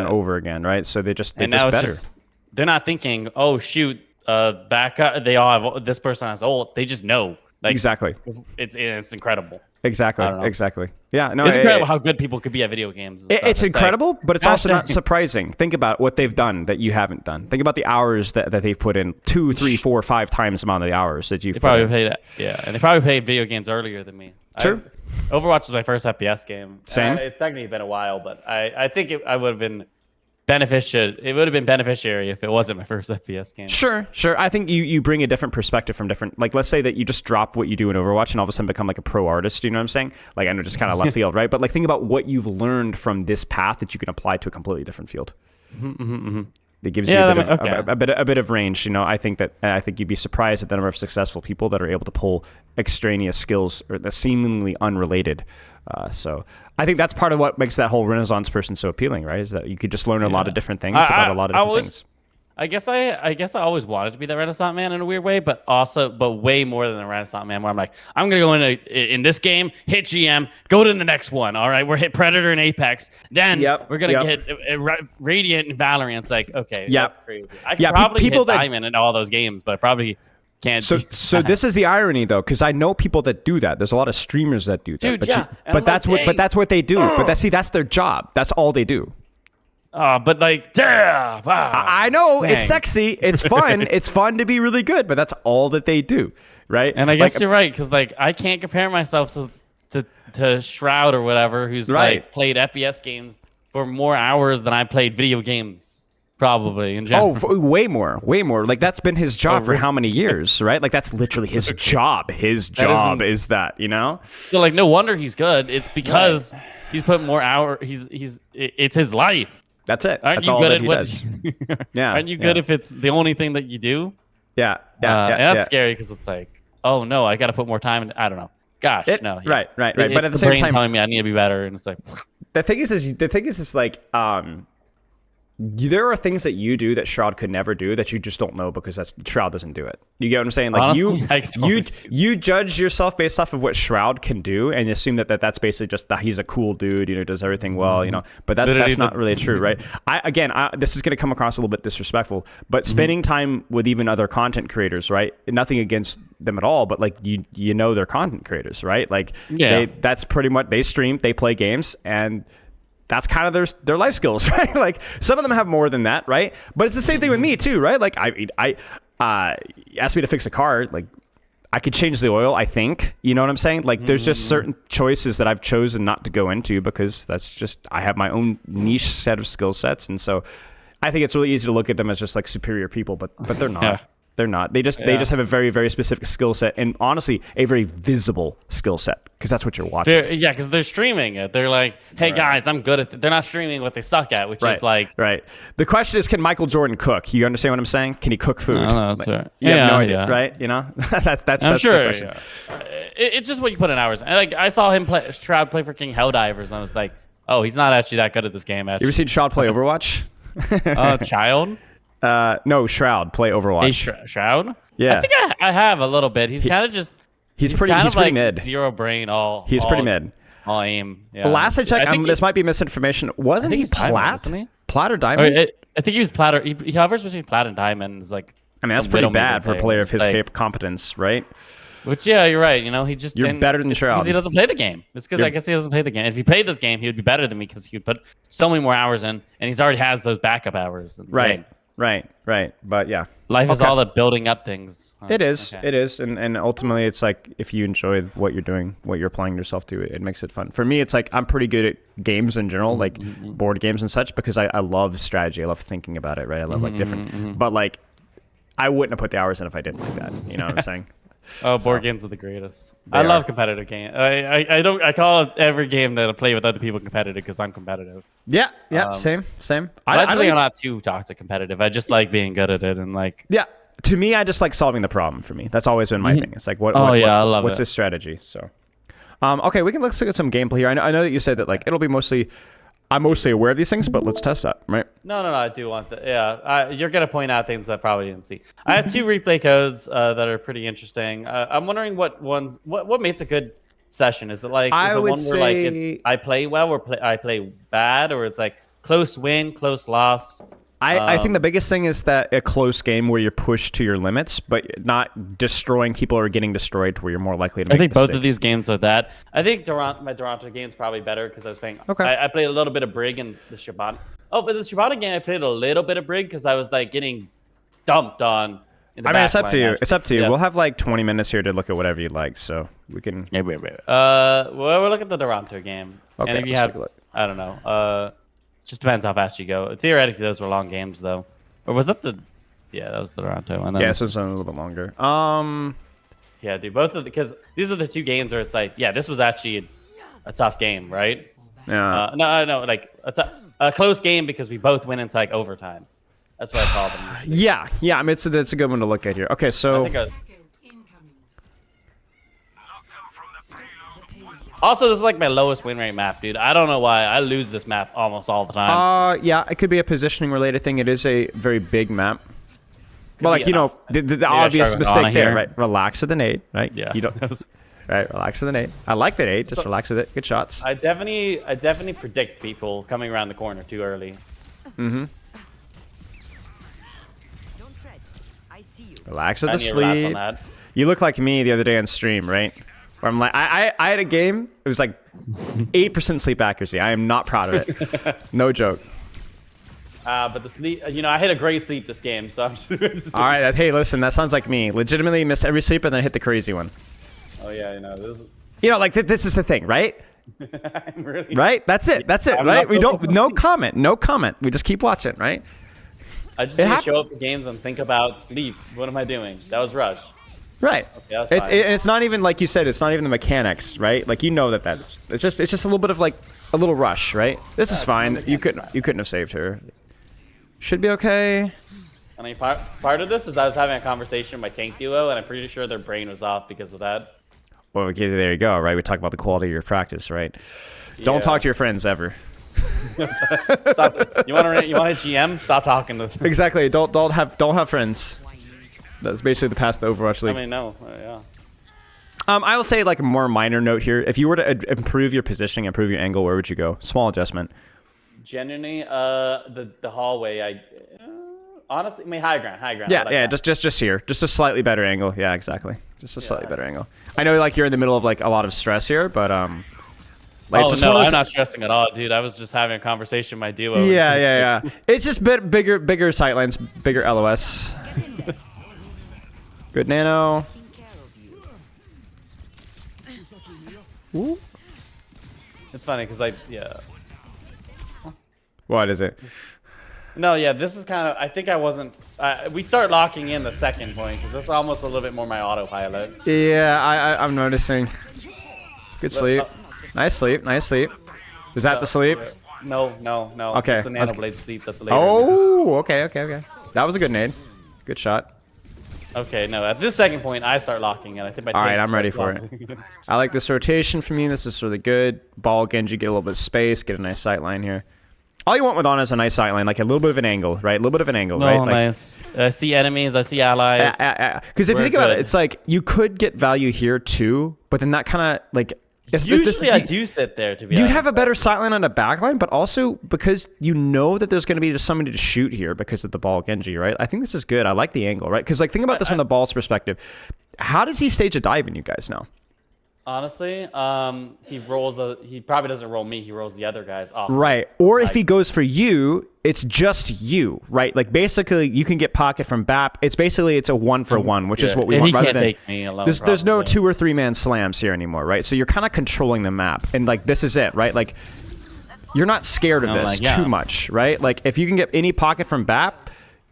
over again, right? So they just better. They're not thinking, oh shoot, back up. They all have this person has ult. They just know. Exactly. It's incredible. Exactly. Yeah, no, it's incredible how good people could be at video games. It's incredible, but it's also not surprising. Think about what they've done that you haven't done. Think about the hours that they've put in 2, 3, 4, 5 times the amount of the hours that you've probably played. And they probably played video games earlier than me. True. Overwatch was my first FPS game. Same. It's technically been a while, but I think I would have been beneficial. It would have been beneficiary if it wasn't my first FPS game. Sure. I think you bring a different perspective from different. Let's say that you just drop what you do in Overwatch and all of a sudden become a pro artist. You know what I'm saying? I know, just kind of left field, right? But think about what you've learned from this path that you can apply to a completely different field. It gives you a bit of range. I think you'd be surprised at the number of successful people that are able to pull extraneous skills or the seemingly unrelated. So I think that's part of what makes that whole Renaissance person so appealing, right? Is that you could just learn a lot of different things about a lot of different things. I guess I always wanted to be the Renaissance man in a weird way, but way more than the Renaissance man, where I'm like, I'm gonna go in this game, hit GM, go to the next one. All right, we're hit Predator and Apex, then we're gonna get Radiant and Valorant. It's like, okay, that's crazy. I could probably hit Diamond in all those games, but I probably can't. So this is the irony though, because I know people that do that. There's a lot of streamers that do that. Dude, but that's what they do. But that's their job. That's all they do. But like, damn! I know it's sexy, it's fun, it's fun to be really good, but that's all that they do, right? And I guess you're right, because like I can't compare myself to Shroud or whatever, who's like played FPS games for more hours than I played video games, probably in general. Oh, way more. Like that's been his job for how many years, right? Like that's literally his job. His job is that, you know? So like, no wonder he's good. It's because he's put more hours. It's his life. That's it. Aren't That's you all good that at he what? does. Yeah. Aren't you good if it's the only thing that you do? Yeah. And that's scary because it's like, oh no, I got to put more time in. I don't know. Gosh, no. Right. But at the same same time, telling me I need to be better, and it's like, the thing is like, there are things that you do that Shroud could never do that you just don't know because Shroud doesn't do it. You get what I'm saying? Like honestly, you judge yourself based off of what Shroud can do and assume that's basically just that he's a cool dude, you know, does everything well, you know. But that's not really true, right? This is going to come across a little bit disrespectful, but spending time with even other content creators, right? Nothing against them at all, but like you know they're content creators, right? Like that's pretty much, they stream, they play games, and that's kind of their life skills, right? Like some of them have more than that, right? But it's the same thing with me too, right? Like I asked me to fix a car, like I could change the oil, I think, you know what I'm saying? Like there's just certain choices that I've chosen not to go into because that's just, I have my own niche set of skill sets. And so I think it's really easy to look at them as just like superior people, but they're not. Yeah. They're not. They just have a very, very specific skill set, and honestly, a very visible skill set, because that's what you're watching. Because they're streaming it. They're like, "Hey guys, I'm good at." They're not streaming what they suck at, which is like. Right. The question is, can Michael Jordan cook? You understand what I'm saying? Can he cook food? No, that's right. You have no idea, right? You know, that's I'm sure. The question. It's just what you put in hours. And like I saw him play Shroud play for King Helldivers, and I was like, "Oh, he's not actually that good at this game." Actually. You ever seen Shroud play Overwatch? Child. No, Shroud play Overwatch. Hey, Shroud. Yeah, I think I have a little bit. He's kind of just. He's pretty mid. Zero brain. He's pretty mid. All aim. Yeah. Last I checked, this might be misinformation. Wasn't he plat? Plat or diamond? I think he was plat. He hovers between plat and diamond. It's like. I mean, that's pretty bad for a player of his competence, right? Which, yeah, you're right. You know, you're better than Shroud because he doesn't play the game. It's because I guess he doesn't play the game. If he played this game, he would be better than me because he would put so many more hours in, and he's already has those backup hours. Right. But yeah, life is all the building up things. It is, and ultimately, it's like if you enjoy what you're doing, what you're applying yourself to, it makes it fun. For me, it's like I'm pretty good at games in general, like board games and such, because I love strategy. I love thinking about it, right? I love like different, but like I wouldn't have put the hours in if I didn't like that. You know what I'm saying? Oh, board games are the greatest. I love competitive games. I call every game that I play with other people competitive because I'm competitive. Yeah, same. I'm not too toxic competitive. I just like being good at it and like. Yeah, to me, I just like solving the problem. For me, that's always been my thing. It's like what's this strategy? So, okay, let's look at some gameplay here. I know that you said that like it'll be mostly. I'm mostly aware of these things, but let's test that, right? No, I do want that. Yeah, you're gonna point out things I probably didn't see. I have 2 replay codes that are pretty interesting. I'm wondering what makes a good session. Is it like where like it's I play well or I play bad, or it's like close win, close loss? I think the biggest thing is that a close game where you're pushed to your limits, but not destroying people or getting destroyed to where you're more likely to make mistakes. Both of these games are that. I think my Toronto game's probably better because I was playing. Okay. I played a little bit of Brig in the Shabbat. Oh, but the Shabbat game, I played a little bit of Brig because I was like getting dumped on. It's up to you. It's up to you. Yeah. We'll have like 20 minutes here to look at whatever you like, so we can. Wait. Well, we'll look at the Toronto game. Okay. And if you have, I don't know. Just depends how fast you go. Theoretically, those were long games, though. Or was that the? Yeah, that was the Toronto. And then, so it's a little bit longer. Yeah, dude. Both of because these are the 2 games where it's like, yeah, this was actually a tough game, right? Yeah. No, like a close game because we both went into like overtime. That's what I call them. Yeah. I mean, it's a good one to look at here. Okay, so. Also, this is like my lowest win rate map, dude. I don't know why I lose this map almost all the time. Yeah, it could be a positioning related thing. It is a very big map. Well, like, you know, the obvious mistake there, right? Relax with the nade, right? Yeah. You don't, right? Relax with the nade. I like the nade. Just relax with it. Good shots. I definitely predict people coming around the corner too early. Mm-hmm. Don't fret. I see you. Relax with I the need a lap on sleep. that. You look like me the other day on stream, right? Where I'm like, I had a game. It was like 8% sleep accuracy. I am not proud of it. No joke. But the sleep, you know, I hit a great sleep this game, so I'm just All right. Hey, listen, that sounds like me. Legitimately miss every sleep and then hit the crazy one. Oh yeah, you know, this is... You know, like this is the thing, right? I'm really... Right? That's it. That's it, I'm right? not We don't. focused on No sleep. comment. No comment. We just keep watching, right? I just It need to hap- show up for games and think about sleep. What am I doing? That was Rush. Right. that's It's, fine. it's not even like you said. It's not even the mechanics, right? Like you know that's. It's just a little bit of like a little rush, right? This is fine. You couldn't have saved her. Should be okay. I mean, part of this is I was having a conversation with my tank duo, and I'm pretty sure their brain was off because of that. Well, okay, there you go, right? We talk about the quality of your practice, right? Don't Yeah. talk to your friends ever. Stop. You want a GM? Stop talking to them. Exactly. Don't have friends. That's basically the past of the Overwatch I League. mean, no. Yeah. I will say like a more minor note here. If you were to improve your positioning, improve your angle, where would you go? Small adjustment. Genuinely, the hallway. Honestly, I mean, high ground. Yeah, I like yeah, that. just here, just a slightly better angle. Yeah, exactly. Just a slightly better angle. I know like you're in the middle of like a lot of stress here, but like, it's Oh just no, one of I'm those- not stressing at all, dude. I was just having a conversation with my duo. Yeah. It's just bigger sightlines, bigger LOS. Good nano. Taking care of you. Ooh. It's funny because yeah. What is it? No, yeah, this is kind of. I think I wasn't. We start locking in the second point because that's almost a little bit more my autopilot. Yeah, I'm noticing. Good sleep. Nice sleep. Nice sleep. Is that the sleep? No. Okay, It's the let's- nanoblade sleep. That's the later. Oh, okay. That was a good nade. Good shot. Okay, no. At this second point, I start locking in. I think my. All right, tank I'm ready starts for it. locking. I like this rotation from you. This is really good. Ball Genji, get a little bit of space, get a nice sight line here. All you want with Ana is a nice sight line, like a little bit of an angle, right? A little bit of an angle, No, right? Like, nice. I see enemies. I see allies. Because if you We're think about it, good. it's like you could get value here too, but then that kind of like Usually, I do sit there to be. You'd honest. have a better sight line on a back line, but also because you know that there's going to be just somebody to shoot here because of the ball Genji, right? I think this is good. I like the angle, right? Because like think about this from the ball's perspective. How does he stage a dive in you guys now? Honestly, he rolls he probably doesn't roll me. He rolls the other guys off. Right. Or if he goes for you, it's just you, right? Like basically you can get pocket from BAP. It's basically it's a 1-for-1, which is Yeah, what we and want. he rather can't than, take me alone. there's no probably. 2 or 3 man slams here anymore, right? So you're kind of controlling the map. And like this is it, right? Like you're not scared of No, this like, yeah. too much, right? Like if you can get any pocket from BAP,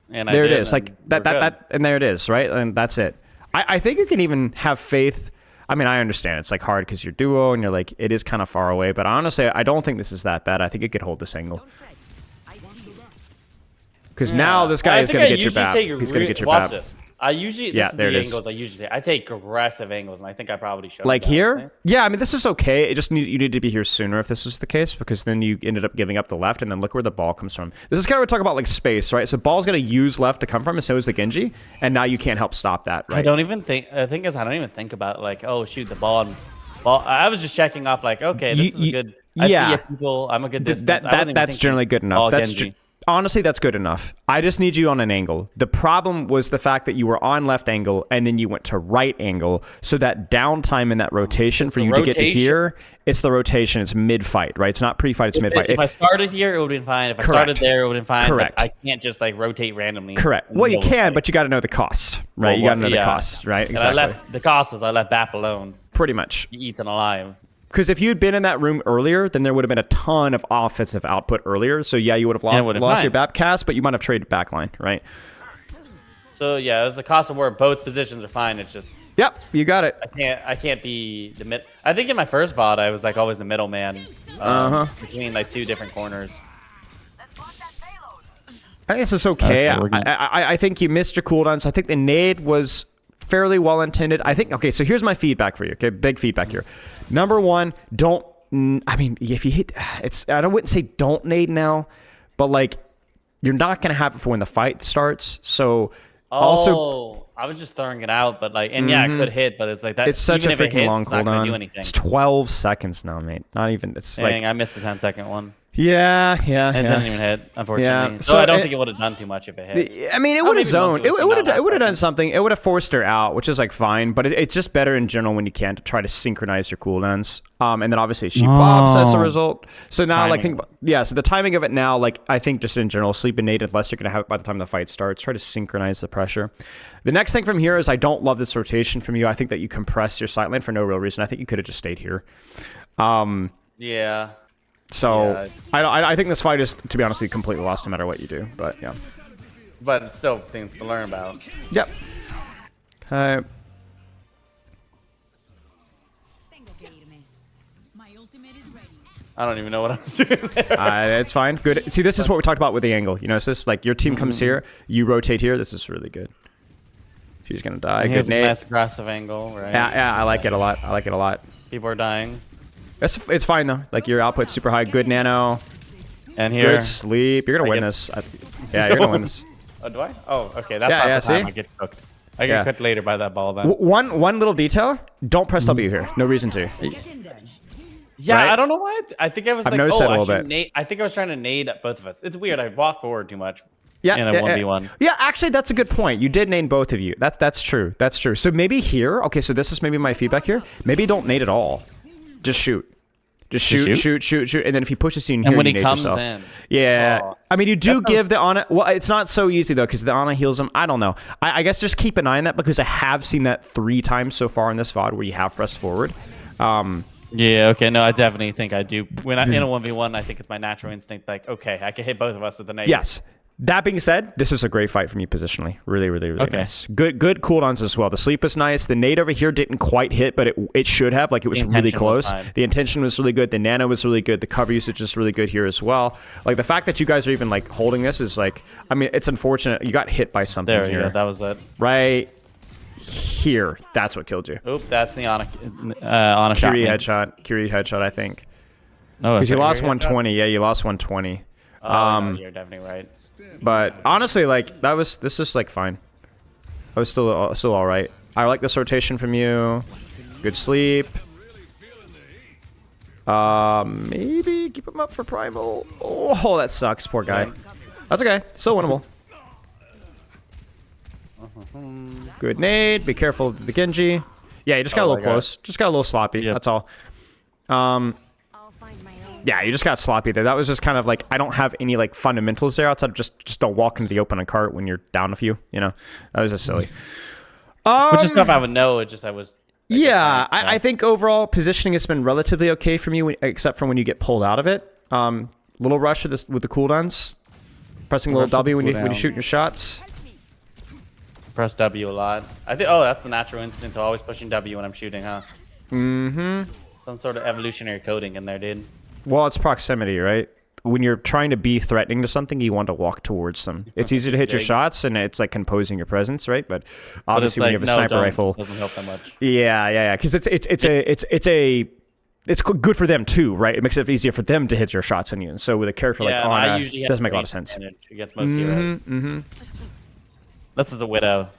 And I there it did, is. Like and that we're good. and there it is, right? And that's it. I think you can even have faith. I mean, I understand it's like hard because you're duo and you're like it is kind of far away, but honestly, I don't think this is that bad. I think it could hold this angle. Don't fret. I see you. Because now this guy I is think going to I get your usually BAP. take He's going to get your watch BAP. this. I usually Yeah, this is there the it is. angles I take aggressive angles, and I think I probably showed Like that, here? right? Yeah, I mean, this is okay. It just you need to be here sooner if this was the case, because then you ended up giving up the left, and then look where the ball comes from. This is kind of what we talk about, like, space, right? So ball's going to use left to come from, and so is the Genji, and now you can't help stop that, right? I don't even think. The thing is, I don't even think about like, oh shoot, the ball. I was just checking off like, okay, this is a good. I see yeah. it, people. I'm a good distance. That's generally good enough. Honestly, that's good enough. I just need you on an angle. The problem was the fact that you were on left angle and then you went to right angle. So that downtime in that rotation for you to get to here, it's the rotation. It's mid-fight, right? It's not pre-fight, it's mid-fight. If I started here, it would have been fine. If I started there, it would have been fine. Correct. But I can't just like rotate randomly. Correct. Well, you can, but you got to know the cost, right? You got to know the cost, right? And Exactly. the cost was I left BAP alone. Pretty much. He eaten alive. Because if you'd been in that room earlier, then there would have been a ton of offensive output earlier. So yeah, you would have lost your BAP cast, but you might have traded backline, right? So yeah, it was the cost of war. Both positions are fine. It's just Yep, you got it. I can't be the mid. I think in my first VOD I was like always the middleman between like 2 different corners. I think this is okay. Okay, I think you missed your cooldowns. I think the nade was fairly well intended. I think. Okay, so here's my feedback for you. Okay, big feedback here. Number one, don't. I mean, if you hit, it's. I wouldn't say don't nade now, but like, you're not gonna have it for when the fight starts. So also. I was just throwing it out, but like, and yeah, it could hit, but it's like that. It's such even a if it freaking hits, long it's not gonna do cooldown. anything. It's 12 seconds now, mate. Not even. It's Dang, like. I missed the 10-second one. Yeah. It didn't even hit, unfortunately. Yeah, So so I don't it- think it would have done too much if it hit. I mean, it Oh, would have maybe zoned. Monkey It would would come have. out It would have last done something. It would have forced her out, which is like fine. But it's just better in general when you can to try to synchronize your cooldowns. And then obviously she pops as a result. So now, like, Timing. so the timing of it now, like, I think just in general, sleep and nade, unless you're gonna have it by the time the fight starts, try to synchronize the pressure. The next thing from here is I don't love this rotation from you. I think that you compress your sight lane for no real reason. I think you could have just stayed here. Yeah. So Yeah. I think this fight is, to be honest, with you, completely lost no matter what you do. But yeah. But it's still things to learn about. Yep. My ultimate is ready. I don't even know what I was doing there. It's fine. Good. See, this is what we talked about with the angle. You know, it's just like your team comes here, you rotate here. This is really good. She's gonna die. Here's Good a nade. nice aggressive angle, right? Yeah, I like it a lot. I like it a lot. People are dying. It's fine though. Like your output's super high. Good nano. And here. Good sleep. You're gonna win get- this. Yeah, you're gonna win this. Oh, do I? Oh, okay. That's Yeah, not yeah, the time see? I get cooked. I get Yeah. cooked later by that ball then. One little detail. Don't press W here. No reason to. Get in there. Yeah, right? I don't know why. I think I was I've like, noticed oh, that a I little should bit. nade. I think I was trying to nade at both of us. It's weird. I walk forward too much. Yeah, In a 1v1. Yeah, actually, that's a good point. You did nade both of you. That's true. That's true. So maybe here. Okay, so this is maybe my feedback here. Maybe don't nade at all. Just shoot. Just shoot, shoot, and then if he pushes you in here, And when you he nade comes yourself. in. Yeah. Oh. I mean, you do That give sounds- the Ana. Well, it's not so easy though, because the Ana heals him. I don't know. I guess just keep an eye on that because I have seen that 3 times so far in this VOD where you have pressed forward. Yeah, okay. No, I definitely think I do. When I in a 1v1, I think it's my natural instinct. Like, okay, I can hit both of us with the nade. Yes. That being said, this is a great fight from you positionally. Really, really, really Okay. nice. Good cooldowns as well. The sleep is nice. The nade over here didn't quite hit, but it should have. Like, it was The really intention was close. fine. The intention was really good. The nano was really good. The cover usage is really good here as well. Like, the fact that you guys are even, like, holding this is, like, I mean, it's unfortunate. You got hit by something There we here. go. That was it. Right here. That's what killed you. Oop, that's the Ana shot. Curie me. headshot. Curie headshot, I think. Oh, Because you sorry, lost Curie headshot? 120. Yeah, you lost 120. Oh, no, you're definitely right. But honestly, like this is like fine. I was still all right. I like this rotation from you. Good sleep. Maybe keep him up for primal. Oh, that sucks, poor guy. That's okay. Still winnable. Good nade. Be careful of the Genji. Yeah, you just got a Oh, little my God. close. Just got a little sloppy. Yep. That's all. I'll find my own. Yeah, you just got sloppy there. That was just kind of like I don't have any like fundamentals there outside of just don't walk into the open and cart when you're down a few. You know, that was just silly. Which is stuff I would know. It just I was. Yeah, fine. I think overall positioning has been relatively okay from you, except for when you get pulled out of it. Little rush with the cooldowns, pressing little Rush with W the when you cooldown. shoot your shots. Press W a lot. I think. Oh, that's the natural instinct. So always pushing W when I'm shooting, huh? Mm-hmm. Some sort of evolutionary coding in there, dude. Well, it's proximity, right? When you're trying to be threatening to something, you want to walk towards them. It's easy to hit your Yeah. shots, and it's like composing your presence, right? But But it's obviously, when you like, have a no, sniper don't. rifle, Doesn't help that much. yeah, because it's good for them too, right? It makes it easier for them to hit your shots on you. And so with a character like Yeah, and I Ana, usually it have doesn't make a lot of range sense. advantage against most heroes. This is a widow.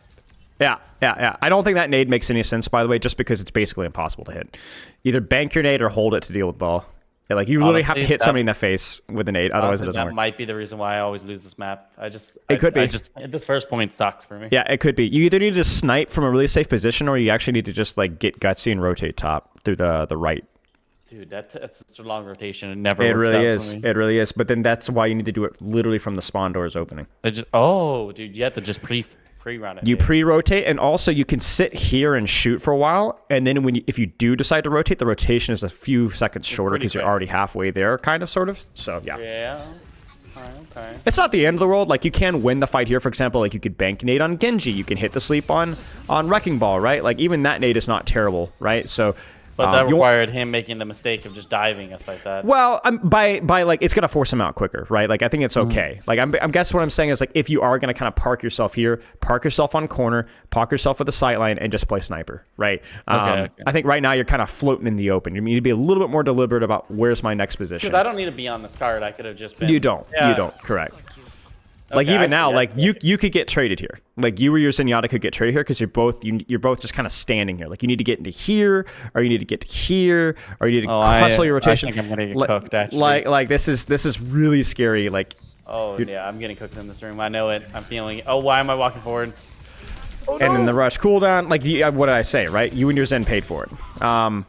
Yeah. I don't think that nade makes any sense, by the way, just because it's basically impossible to hit. Either bank your nade or hold it to deal with ball. Yeah, like you literally have to Honestly, hit somebody in the face with a nade, otherwise Honestly, it doesn't that work. might be the reason why I always lose this map. It could be. This first point sucks for me. Yeah, it could be. You either need to snipe from a really safe position, or you actually need to just like get gutsy and rotate top through the right. Dude, that's such a long rotation. It never It works really out is. for me. It really is. But then that's why you need to do it literally from the spawn doors opening. Oh, dude, you have to just pre-run it. You dude. pre-rotate, and also you can sit here and shoot for a while, and then if you do decide to rotate, the rotation is a few seconds shorter pretty because you're quick. already halfway there, kind of, sort of. So yeah. Yeah. Okay. It's not the end of the world. Like you can win the fight here. For example, like you could bank nade on Genji. You can hit the sleep on Wrecking Ball, right? Like even that nade is not terrible, right? So But that you'll- required him making the mistake of just diving us like that. Well, by like it's gonna force him out quicker, right? Like I think it's Mm-hmm. okay. Like I'm guess what I'm saying is like if you are gonna kind of park yourself here, park yourself on corner, park yourself with the sight line, and just play sniper, right? Okay. I think right now you're kind of floating in the open. You need to be a little bit more deliberate about where's my next position. Because I don't need to be on this card. I could have just been. You don't. Yeah. You don't. Correct. Like Okay, I even now, see. like you could get traded here. Like you or your Zenyatta could get traded here because you're both just kind of standing here. Like you need to get into here, or you need to get to here, or you need to hustle your rotation. I think I'm gonna get Like- cooked. Actually. Like this is really scary. Like Oh yeah, I'm getting cooked in this room. I know it. I'm feeling it. Oh, why am I walking forward? Oh, and then the rush cooldown. Like what did I say? Right, you and your Zen paid for it. And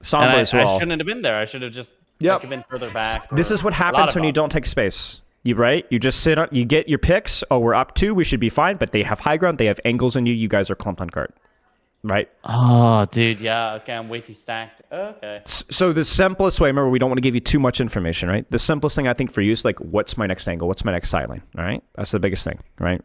Sombra as I well. shouldn't have been there. I should have just Yep. like, been further back. This or is what a lot happens of when you them. don't take space. You just sit on. You get your picks. Oh, we're up 2. We should be fine. But they have high ground. They have angles on you. You guys are clumped on cart. Right. Oh, dude, yeah. Okay, I'm way too stacked. Okay. So the simplest way, remember, we don't want to give you too much information, right? The simplest thing I think for you is like, what's my next angle? What's my next sideline? All right, that's the biggest thing, right?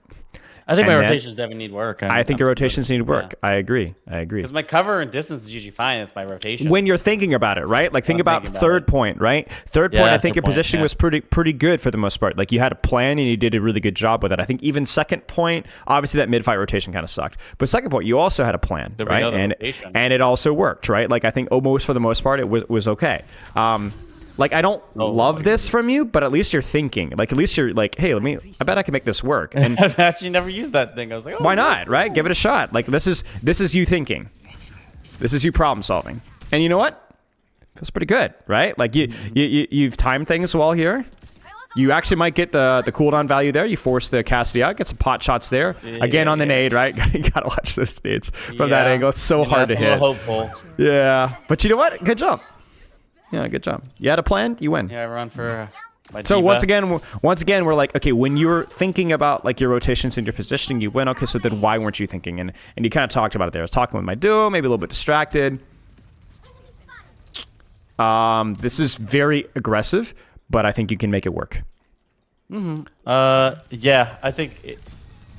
I think And my then- rotations definitely need work. I think your rotations need work. I agree. Because my cover and distance is usually fine. It's my rotation. When you're thinking about it, right? Like think I'm about thinking about third it. point, right? Third Yeah, point, I think third your point, positioning yeah. was pretty good for the most part. Like you had a plan and you did a really good job with it. I think even second point, obviously that mid-fight rotation kind of sucked. But second point, you also had a plan, There we right? go, the And rotation. it also worked, right? Like I think almost for the most part it was okay. Like I don't love this from you, but at least you're thinking. Like at least you're like, hey, I bet I can make this work. And I've actually never used that thing. I was like, oh, why not, right? Give it a shot. Like this is you thinking. This is you problem solving. And you know what? Feels pretty good, right? Like you've timed things well here. You actually might get the cooldown value there. You force the Cassidy out, get some pot shots there. Again on the nade, right? You gotta watch those nades from that Yeah. angle. It's so Yeah, hard to I'm a little hit. hopeful. Yeah, but you know what? Good job. Yeah, good job. You had a plan. You win. Yeah, I run for my So diva. once again, we're like, okay, when you're thinking about like your rotations and your positioning, you win. Okay, so then why weren't you thinking? And you kind of talked about it there. I was talking with my duo, maybe a little bit distracted. This is very aggressive, but I think you can make it work. Yeah, I think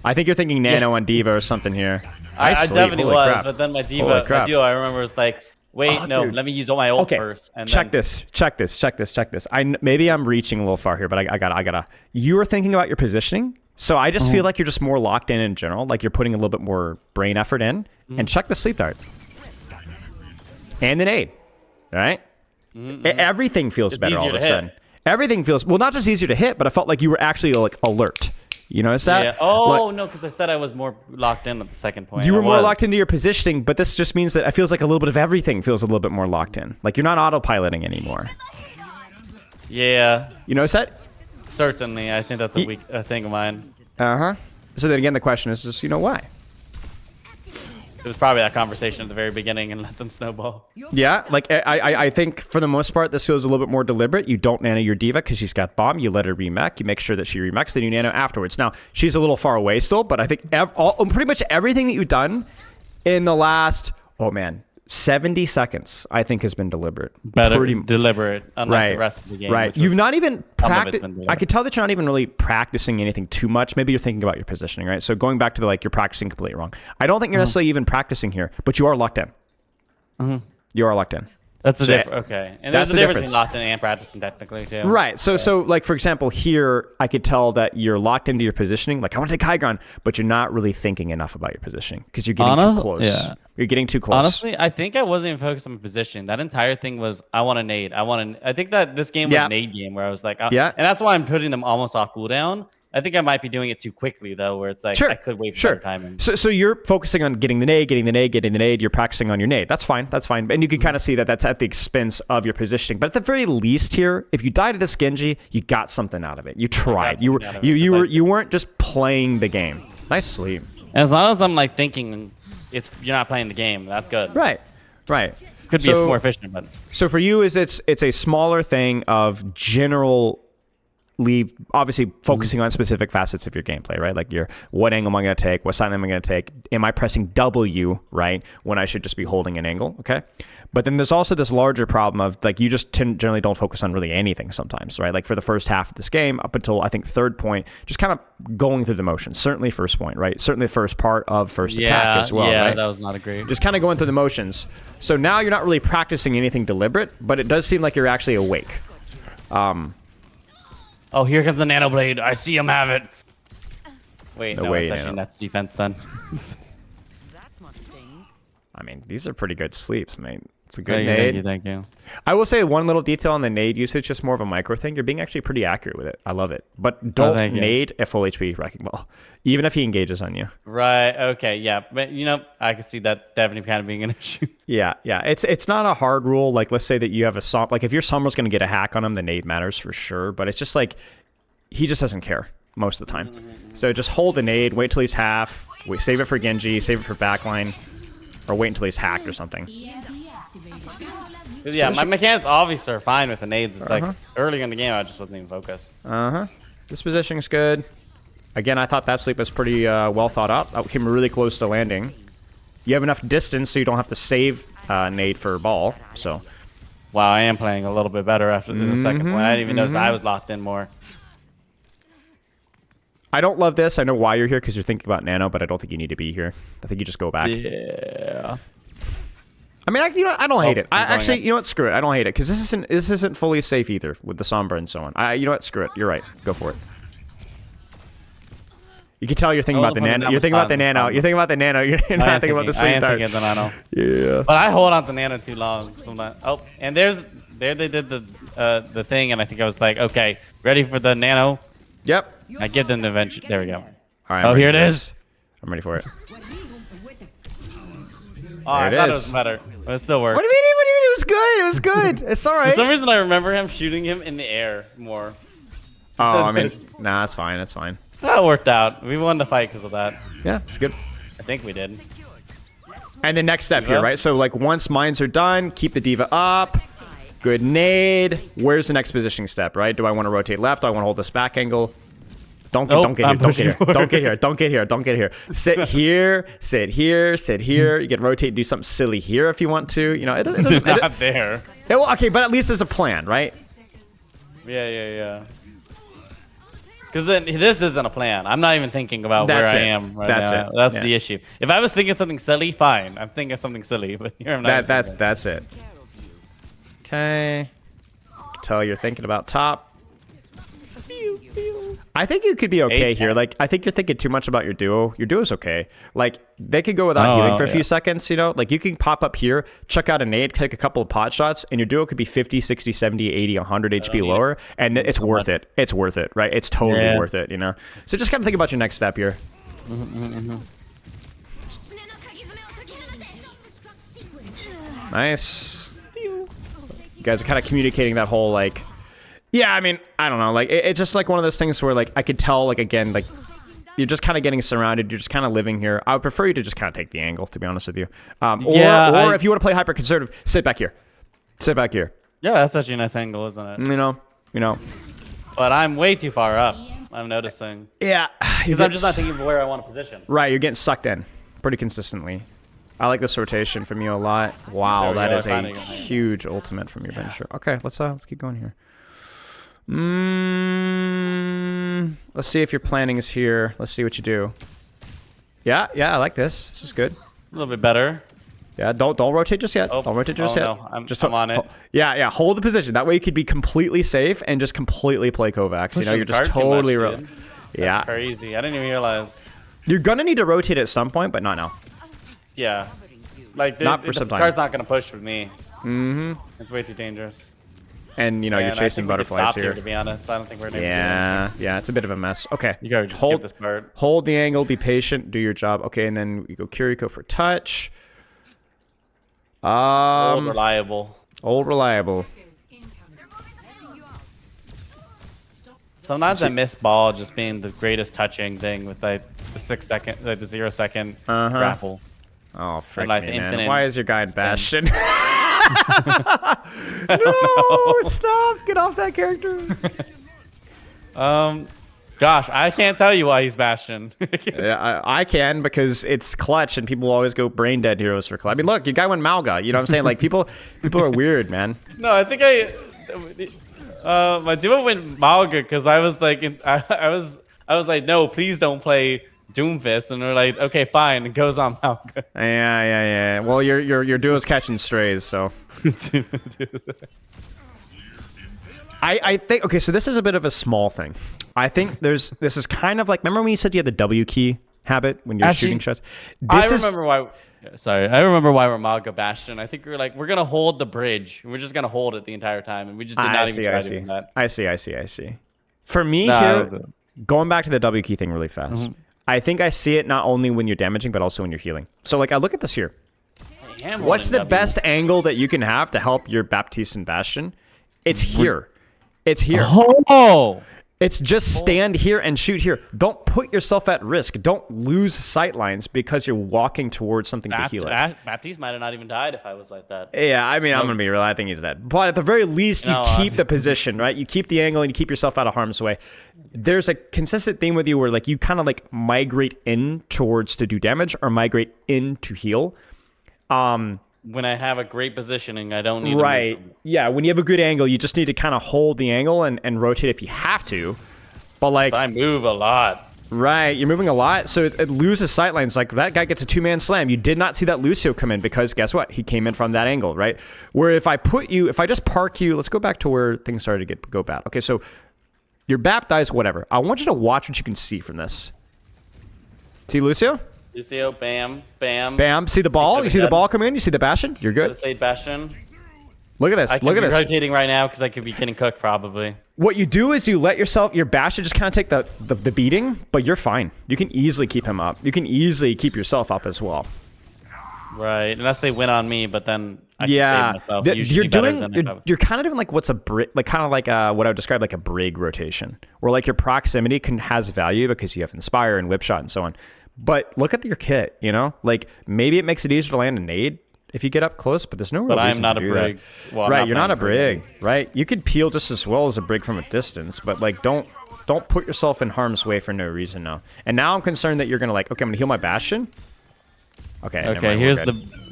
I think you're thinking Nano on Diva or something here. I Nice sleep. definitely Holy was, crap. but then my Holy diva, crap. I remember was like, wait, Oh, no, dude. let me use all my ult Okay, first. And check then, this. Maybe I'm reaching a little far here, but I gotta. You were thinking about your positioning, so I just feel like you're just more locked in general. Like you're putting a little bit more brain effort in. And check the sleep dart and the nade, all right? Everything feels better all of easier a to hit. sudden. Everything feels not just easier to hit, but I felt like you were actually like alert. You notice that? Yeah. Oh Like, no, because I said I was more locked in at the second point. you were I more was. locked into your positioning, but this just means that it feels like a little bit of everything feels a little bit more locked in. Like you're not autopiloting anymore. Yeah, You notice that? certainly. I think that's a weak thing of mine. So then again, the question is just, why? It was probably that conversation at the very beginning and let them snowball. Yeah, like I think for the most part, this feels a little bit more deliberate. You don't nano your diva because she's got bomb. You let her remech. You make sure that she remechs, then you nano afterwards. Now, she's a little far away still, but I think pretty much everything that you've done in the last, 70 seconds, I think has been deliberate. Better deliberate, unlike the rest of the game. Right. which You've was- not even some of it's practiced. been deliberate. I could tell that you're not even really practicing anything too much. Maybe you're thinking about your positioning, right? So going back to you're practicing completely wrong. I don't think you're necessarily even practicing here, but you are locked in. You are locked in. That's the So, difference. Okay, and that's there's a the difference difference. between locked in and practicing technically too. Right. So like for example, here I could tell that you're locked into your positioning. Like I want to take high ground, but you're not really thinking enough about your positioning because you're getting too close. Yeah. You're getting too close. Honestly, I think I wasn't even focused on my position. That entire thing was I want to nade. I think that this game was Yeah. a nade game where I was like, Yeah. and that's why I'm putting them almost off cooldown. I think I might be doing it too quickly though, where it's like Sure. I could wait for Sure. better timing. So you're focusing on getting the nade. You're practicing on your nade. That's fine. And you can kind of see that that's at the expense of your positioning. But at the very least here, if you die to this Genji, you got something out of it. You tried. You were something out of it. you It's were like- you weren't just playing the game. Nice sleep. As long as I'm like thinking, you're not playing the game. That's good. Right. Could be more efficient, but So for you, it's a smaller thing of general obviously focusing on specific facets of your gameplay, right? Like what angle am I going to take? What side am I going to take? Am I pressing W, right, when I should just be holding an angle, okay? But then there's also this larger problem of like you just generally don't focus on really anything sometimes, right? Like for the first half of this game up until I think third point, just kind of going through the motions. Certainly first point, right? Certainly the first part of first attack as well, right? That was not a great. Just kind of going through the motions. So now you're not really practicing anything deliberate, but it does seem like you're actually awake. Oh, here comes the Nano Blade. I see him have it. Wait, no, it's actually Nets defense then. That must sting. I mean, these are pretty good sleeps, mate. It's a good Thank nade. you, thank you. I will say one little detail on the nade usage, just more of a micro thing. You're being actually pretty accurate with it. I love it. But don't thank you. nade a full HP wrecking ball, even if he engages on you. Right. Okay. Yeah. But I could see that definitely kind of being an issue. Yeah. It's not a hard rule. Like, let's say that you have a like if your Sombra's going to get a hack on him, the nade matters for sure. But it's just like he just doesn't care most of the time. So just hold the nade, wait till he's half, save it for Genji, save it for backline, or wait until he's hacked or something. Yeah, my mechanics obviously are fine with the nades. It's like early in the game, I just wasn't even focused. This positioning's good. Again, I thought that sleep was pretty well thought out. I came really close to landing. You have enough distance so you don't have to save nade for ball. So, wow, I am playing a little bit better after the second point. I didn't even notice I was locked in more. I don't love this. I know why you're here because you're thinking about Nano, but I don't think you need to be here. I think you just go back. Yeah. I mean, I don't hate it. I I'm going actually, up. you know what? Screw it. I don't hate it because this isn't fully safe either with the Sombra and so on. You know what? Screw it. You're right. Go for it. You can tell you're thinking about the Nano. You're thinking about the Nano. You're thinking about the Nano. You're not thinking about the same I time. am thinking the Nano. Yeah. But I hold on to Nano too long sometimes. Oh, and there they did the thing, and I think I was like, okay, ready for the Nano. Yep. I give them the adventure. There we go. All right. Oh, I'm here ready it for is. this. I'm ready for it. Oh, I There it thought it is. was better, but it still worked. What do you mean? What do you mean? It was good. It was good. It's all For right. some reason, I remember him shooting him in the air more. Oh, I mean, nah, that's fine. That's fine. That worked out. We won the fight because of that. Yeah, it's good. I think we did. And the next step here, Diva? right? So, like, once mines are done, keep the Diva up. Good nade. Where's the next positioning step, right? Do I want to rotate left? Do I want to hold this back angle? Don't get here. I'm Don't get pushing here. forward. Don't get here. Don't get here. Don't get here. Sit here. Sit here. Sit here. You can rotate and do something silly here if you want to. You know, it doesn't. Not there. Well, okay, but at least there's a plan, right? Yeah. Because then this isn't a plan. I'm not even thinking about That's where it. I am right That's now. it. That's Yeah. the issue. If I was thinking something silly, fine. I'm thinking something silly, but here I'm not. That's it. Okay. Can tell you're thinking about top. I think you could be okay here. Like, I think you're thinking too much about your duo. Your duo's okay. Like, they could go without healing for a few seconds, you know? Like, you can pop up here, chuck out a nade, take a couple of pot shots, and your duo could be 50, 60, 70, 80, 100 HP lower, and it's worth it. It's worth it, right? It's totally worth it, you know? So just kind of think about your next step here. Nice. You guys are kind of communicating that whole, like... Yeah, I mean, I don't know. Like, it's just like one of those things where, like, I could tell, like, again, like, you're just kind of getting surrounded. You're just kind of living here. I would prefer you to just kind of take the angle, to be honest with you. Or if you want to play hyper conservative, sit back here. Sit back here. Yeah, that's actually a nice angle, isn't it? You know. But I'm way too far up. I'm noticing. Yeah. Because I'm just not thinking of where I want to position. Right, you're getting sucked in pretty consistently. I like this rotation from you a lot. Wow, that is a huge ultimate from your Venture. Okay, let's keep going here. Let's see if your planning is here. Let's see what you do. Yeah, I like this. This is good. A little bit better. Yeah, don't rotate just yet. Oh, Don't rotate just yet. No, I'm on it. Yeah, hold the position. That way you could be completely safe and just completely play Kovacs. You know, you're just totally That's crazy. I didn't even realize. You're gonna need to rotate at some point, but not now. Yeah. Like, Not for some the time. card's not going to push with me. It's way too dangerous. And you know, you're chasing butterflies here. here. To be honest, I don't think we're gonna Yeah, it's a bit of a mess. Okay, you gotta just skip this part. Hold the angle, be patient, do your job. Okay, and then you go Kiriko for touch. Old reliable. Old reliable. Sometimes I miss ball just being the greatest touching thing with like the 6 second, like the 0 second grapple. Oh, frick like me, man. infinite Why is your guy in spin. Bastion? No, stop. Get off that character. Gosh, I can't tell you why he's Bastion. Yeah, I can because it's clutch and people always go brain dead heroes for clutch. I mean, look, your guy went Malga. You know what I'm saying? Like people are weird, man. No, I think my duo went Malga because I was like, I was like, no, please don't play Doomfist, and they're like, okay, fine, it goes on Malga. Yeah. Well, your duo's catching strays, so. I think okay, so this is a bit of a small thing. I think this is kind of like, remember when you said you had the W key habit when you're shooting shots? I remember why we're Malga Bastion. I think we were like, we're gonna hold the bridge. And we're just gonna hold it the entire time, and we just did not even try doing that. I see. For me here, going back to the W key thing really fast, I think I see it not only when you're damaging, but also when you're healing. So like, I look at this here. What's the best angle that you can have to help your Baptiste and Bastion? It's here. It's here. Oh! It's just stand here and shoot here. Don't put yourself at risk. Don't lose sight lines because you're walking towards something to heal it. Baptiste might have not even died if I was like that. Yeah, I mean, I'm going to be real. I think he's dead. But at the very least, you keep the position, right? You keep the angle and you keep yourself out of harm's way. There's a consistent theme with you where like you kind of like migrate in towards to do damage or migrate in to heal. When I have a great positioning, I don't need to move. Yeah, when you have a good angle, you just need to kind of hold the angle and rotate if you have to. But like, I move a lot. Right, you're moving a lot, so it loses sight lines. Like, that guy gets a two-man slam. You did not see that Lucio come in because guess what? He came in from that angle, right? Where if I just park you, let's go back to where things started to go bad. Okay, so your BAP dies, whatever. I want you to watch what you can see from this. See Lucio? Lucio, bam, bam. Bam, see the ball? You see the ball come in? You see the Bastion? You're good. Bastion. Look at this. Look at this. I'm rotating right now because I could be getting cooked probably. What you do is you let your Bastion just kind of take the beating, but you're fine. You can easily keep him up. You can easily keep yourself up as well. Right, unless they win on me, but then I can save myself. You're kind of doing like what's a brig, like kind of like what I would describe like a brig rotation, where like your proximity has value because you have Inspire and Whip Shot and so on. But look at your kit, you know, like maybe it makes it easier to land a nade if you get up close, but there's no real reason to do that. Well, right, you're not a brig, right? You could peel just as well as a brig from a distance, but like don't put yourself in harm's way for no reason now. And now I'm concerned that you're gonna like, okay, I'm gonna heal my Bastion. Okay,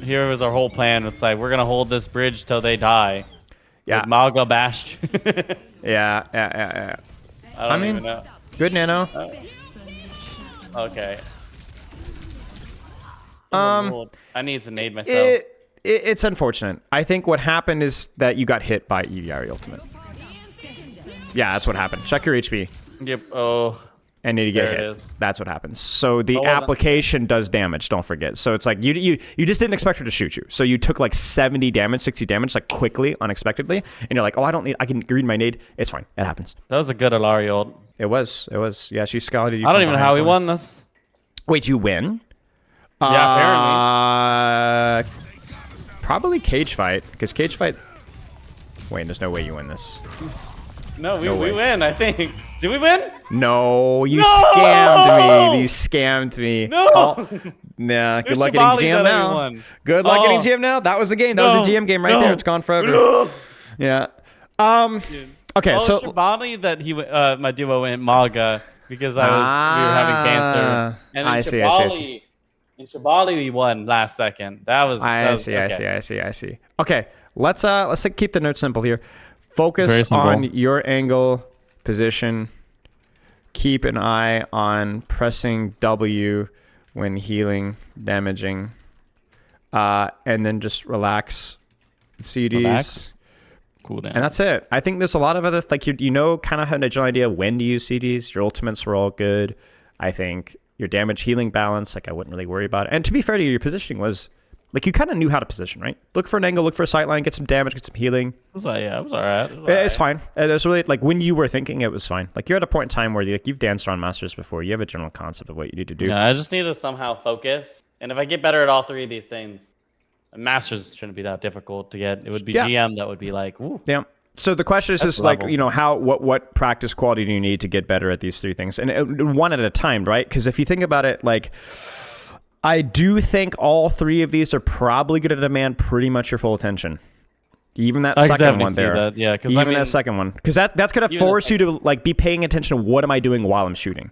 here was our whole plan. It's like we're gonna hold this bridge till they die. Yeah, with Malga Bastion. yeah. I mean, even know. Good nano. Okay. I need to nade myself. It's unfortunate. I think what happened is that you got hit by EDR Ultimate. Yeah, that's what happened. Check your HP. Yep. Oh. And then you get hit. That's what happens. So the application does damage. Don't forget. So it's like you just didn't expect her to shoot you. So you took like 70 damage, 60 damage, like quickly, unexpectedly, and you're like, oh, I can read my nade. It's fine. It happens. That was a good Illari ult. It was. Yeah, she scouted you. I don't even know how we won this. Wait, you win? Yeah, apparently. Probably cage fight, because cage fight. Wait, there's no way you win this. No, we win, I think. Did we win? No, you scammed me. You scammed me. No. Nah, good luck getting GM now. Good luck getting GM now. That was the game. That was the GM game right there. It's gone forever. No. Yeah. Okay, so Shabani that my duo went Malga because we were having cancer. And I see. In Shabali we won last second. I see. Okay, let's keep the note simple here. Focus on your angle, position. Keep an eye on pressing W when healing, damaging, and then just relax. CDs. Cool down. And that's it. I think there's a lot of other like you kind of had a general idea when to use CDs. Your ultimates were all good. I think your damage healing balance, like I wouldn't really worry about it. And to be fair to you, your positioning was like you kind of knew how to position, right? Look for an angle, look for a sight line, get some damage, get some healing. It was all right. It's fine. It was really like when you were thinking, it was fine. Like you're at a point in time where you've danced around Masters before. You have a general concept of what you need to do. Yeah, I just need to somehow focus. And if I get better at all three of these things, Masters shouldn't be that difficult to get. It would be GM that would be like, ooh. Yeah. So the question is just like, you know, what practice quality do you need to get better at these three things? And one at a time, right? Because if you think about it, like, I do think all three of these are probably going to demand pretty much your full attention. Even that I can second definitely one see there. that, yeah, 'cause, Even that second one. Because that's going to even the force you to like be paying attention to what am I doing while I'm shooting.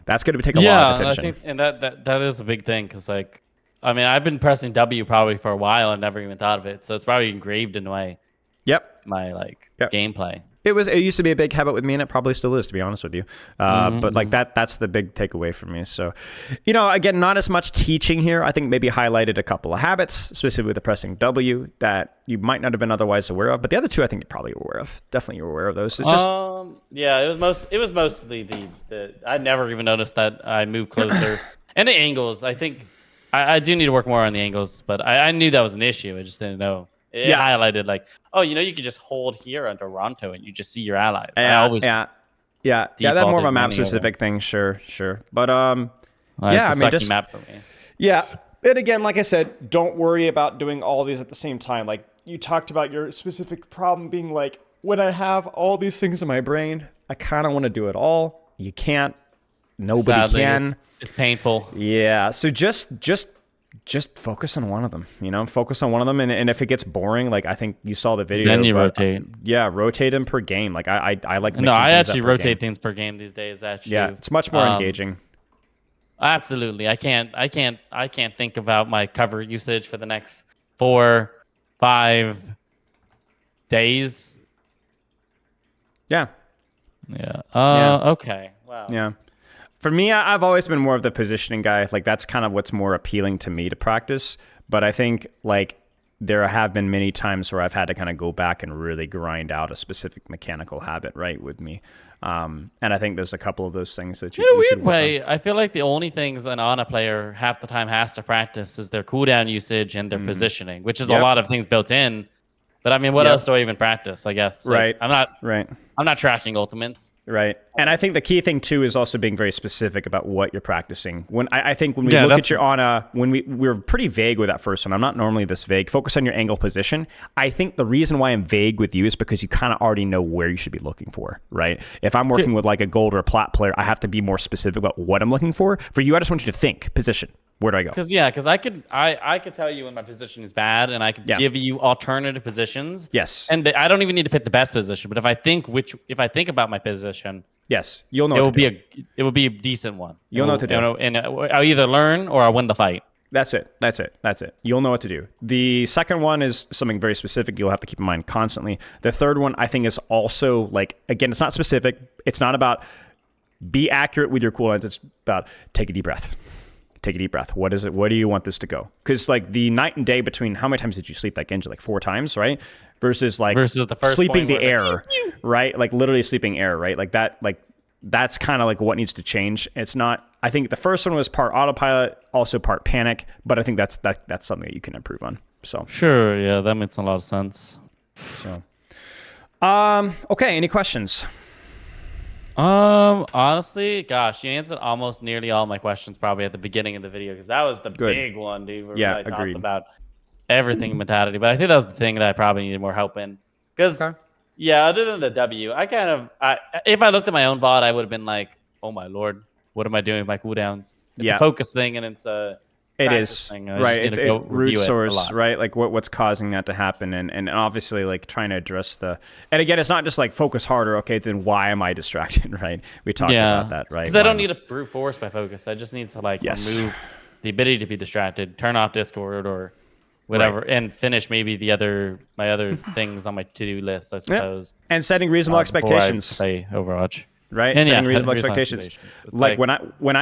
That's going to take a lot of attention. I think, and that is a big thing because, like, I mean, I've been pressing W probably for a while and never even thought of it, so it's probably engraved in Yep. my like Yep. gameplay. It used to be a big habit with me, and it probably still is, to be honest with you. But like that's the big takeaway for me. So, again, not as much teaching here. I think maybe highlighted a couple of habits, specifically the pressing W, that you might not have been otherwise aware of. But the other two, I think you're probably aware of. Definitely you're aware of those. It's just Yeah, it was mostly the I never even noticed that I moved closer. And the angles, I think I do need to work more on the angles, but I knew that was an issue. I just didn't know. It highlighted like, oh, you can just hold here on Toronto and you just see your allies. I always yeah. That's more of defaulted a map running over. specific thing. Sure. But it's a sucky map for me. Yeah. And again, like I said, don't worry about doing all these at the same time. Like you talked about your specific problem being like, when I have all these things in my brain, I kind of want to do it all. You can't. Nobody Sadly, can. It's painful. Yeah. So just focus on one of them. Focus on one of them, and if it gets boring, like I think you saw the video. Then you rotate. Yeah, rotate them per game. Like I like. No, I actually rotate game. things per game these days. Actually, Yeah, it's much more engaging. Absolutely. I can't think about my cover usage for the next 4-5 days. Yeah. Yeah. Yeah. Okay. Wow. Yeah. For me, I've always been more of the positioning guy. Like that's kind of what's more appealing to me to practice. But I think like there have been many times where I've had to kind of go back and really grind out a specific mechanical habit, right, with me. And I think there's a couple of those things that In a you weird could work way, I feel like the only things an Ana player half the time has to practice is their cooldown usage and their positioning, which is a Yep. lot of things built in. But I mean, what Yep. else do I even practice? I guess. Like, Right. I'm on. not tracking ultimates. Right. And I think the key thing too is also being very specific about what you're practicing. When I think when we Yeah, look that's- at your Ana, when we're pretty vague with that first one. I'm not normally this vague. Focus on your angle position. I think the reason why I'm vague with you is because you kind of already know where you should be looking for, right? If I'm working with like a gold or a plat player, I have to be more specific about what I'm looking for. For you, I just want you to think position. Where do I go? Because I could tell you when my position is bad, and I could give you alternative positions. Yes. And I don't even need to pick the best position, but if I think about my position, Yes. You'll know. it will be a decent one. You'll know what to do. And I'll either learn or I'll win the fight. That's it. You'll know what to do. The second one is something very specific you'll have to keep in mind constantly. The third one, I think, is also like, again, it's not specific. It's not about be accurate with your cooldowns. It's about take a deep breath. Take a deep breath. What is it? Where do you want this to go? Because like the night and day between how many times did you sleep that Genji? Like 4 times, right? Versus the first sleeping point the where air, right? Like literally sleeping air, right? Like that, like that's kind of like what needs to change. It's not. I think the first one was part autopilot, also part panic, but I think that's something that you can improve on. So Sure, yeah, that makes a lot of sense. so, okay. Any questions? Honestly, gosh, you answered almost nearly all my questions probably at the beginning of the video because that was the big one, dude. Where Yeah, I talked agreed. about everything in mentality, but I think that was the thing that I probably needed more help in. Because, yeah, other than the W, if I looked at my own VOD, I would have been like, oh my lord, what am I doing with my cooldowns? It's a focus thing, and it's a It practice is thing. I right. just need It's to go root review it a source, lot. right? Like what's causing that to happen, and obviously like trying to address the. And again, it's not just like focus harder. Okay, then why am I distracted? Right? We talked about that, right? Because I Why don't am need to brute force my focus. I just need to like Yes. remove the ability to be distracted, turn off Discord or whatever, and finish maybe my other things on my to-do list. I suppose. And setting reasonable before I expectations. play Overwatch. Right, And setting reasonable reasonable expectations. expectations. It's Like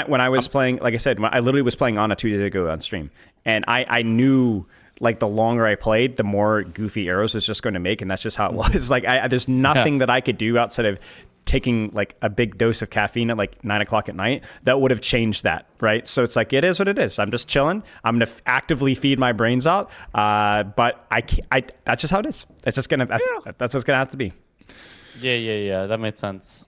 when I was playing, like I said, I literally was playing Ana 2 days ago on stream, and I knew like the longer I played, the more goofy arrows it's just going to make, and that's just how it was. Like there's nothing that I could do outside of taking like a big dose of caffeine at like 9 o'clock at night that would have changed that, right? So it's like it is what it is. I'm just chilling. I'm gonna actively feed my brains out, but I that's just how it is. It's just gonna that's what's gonna have to be. Yeah. That made sense.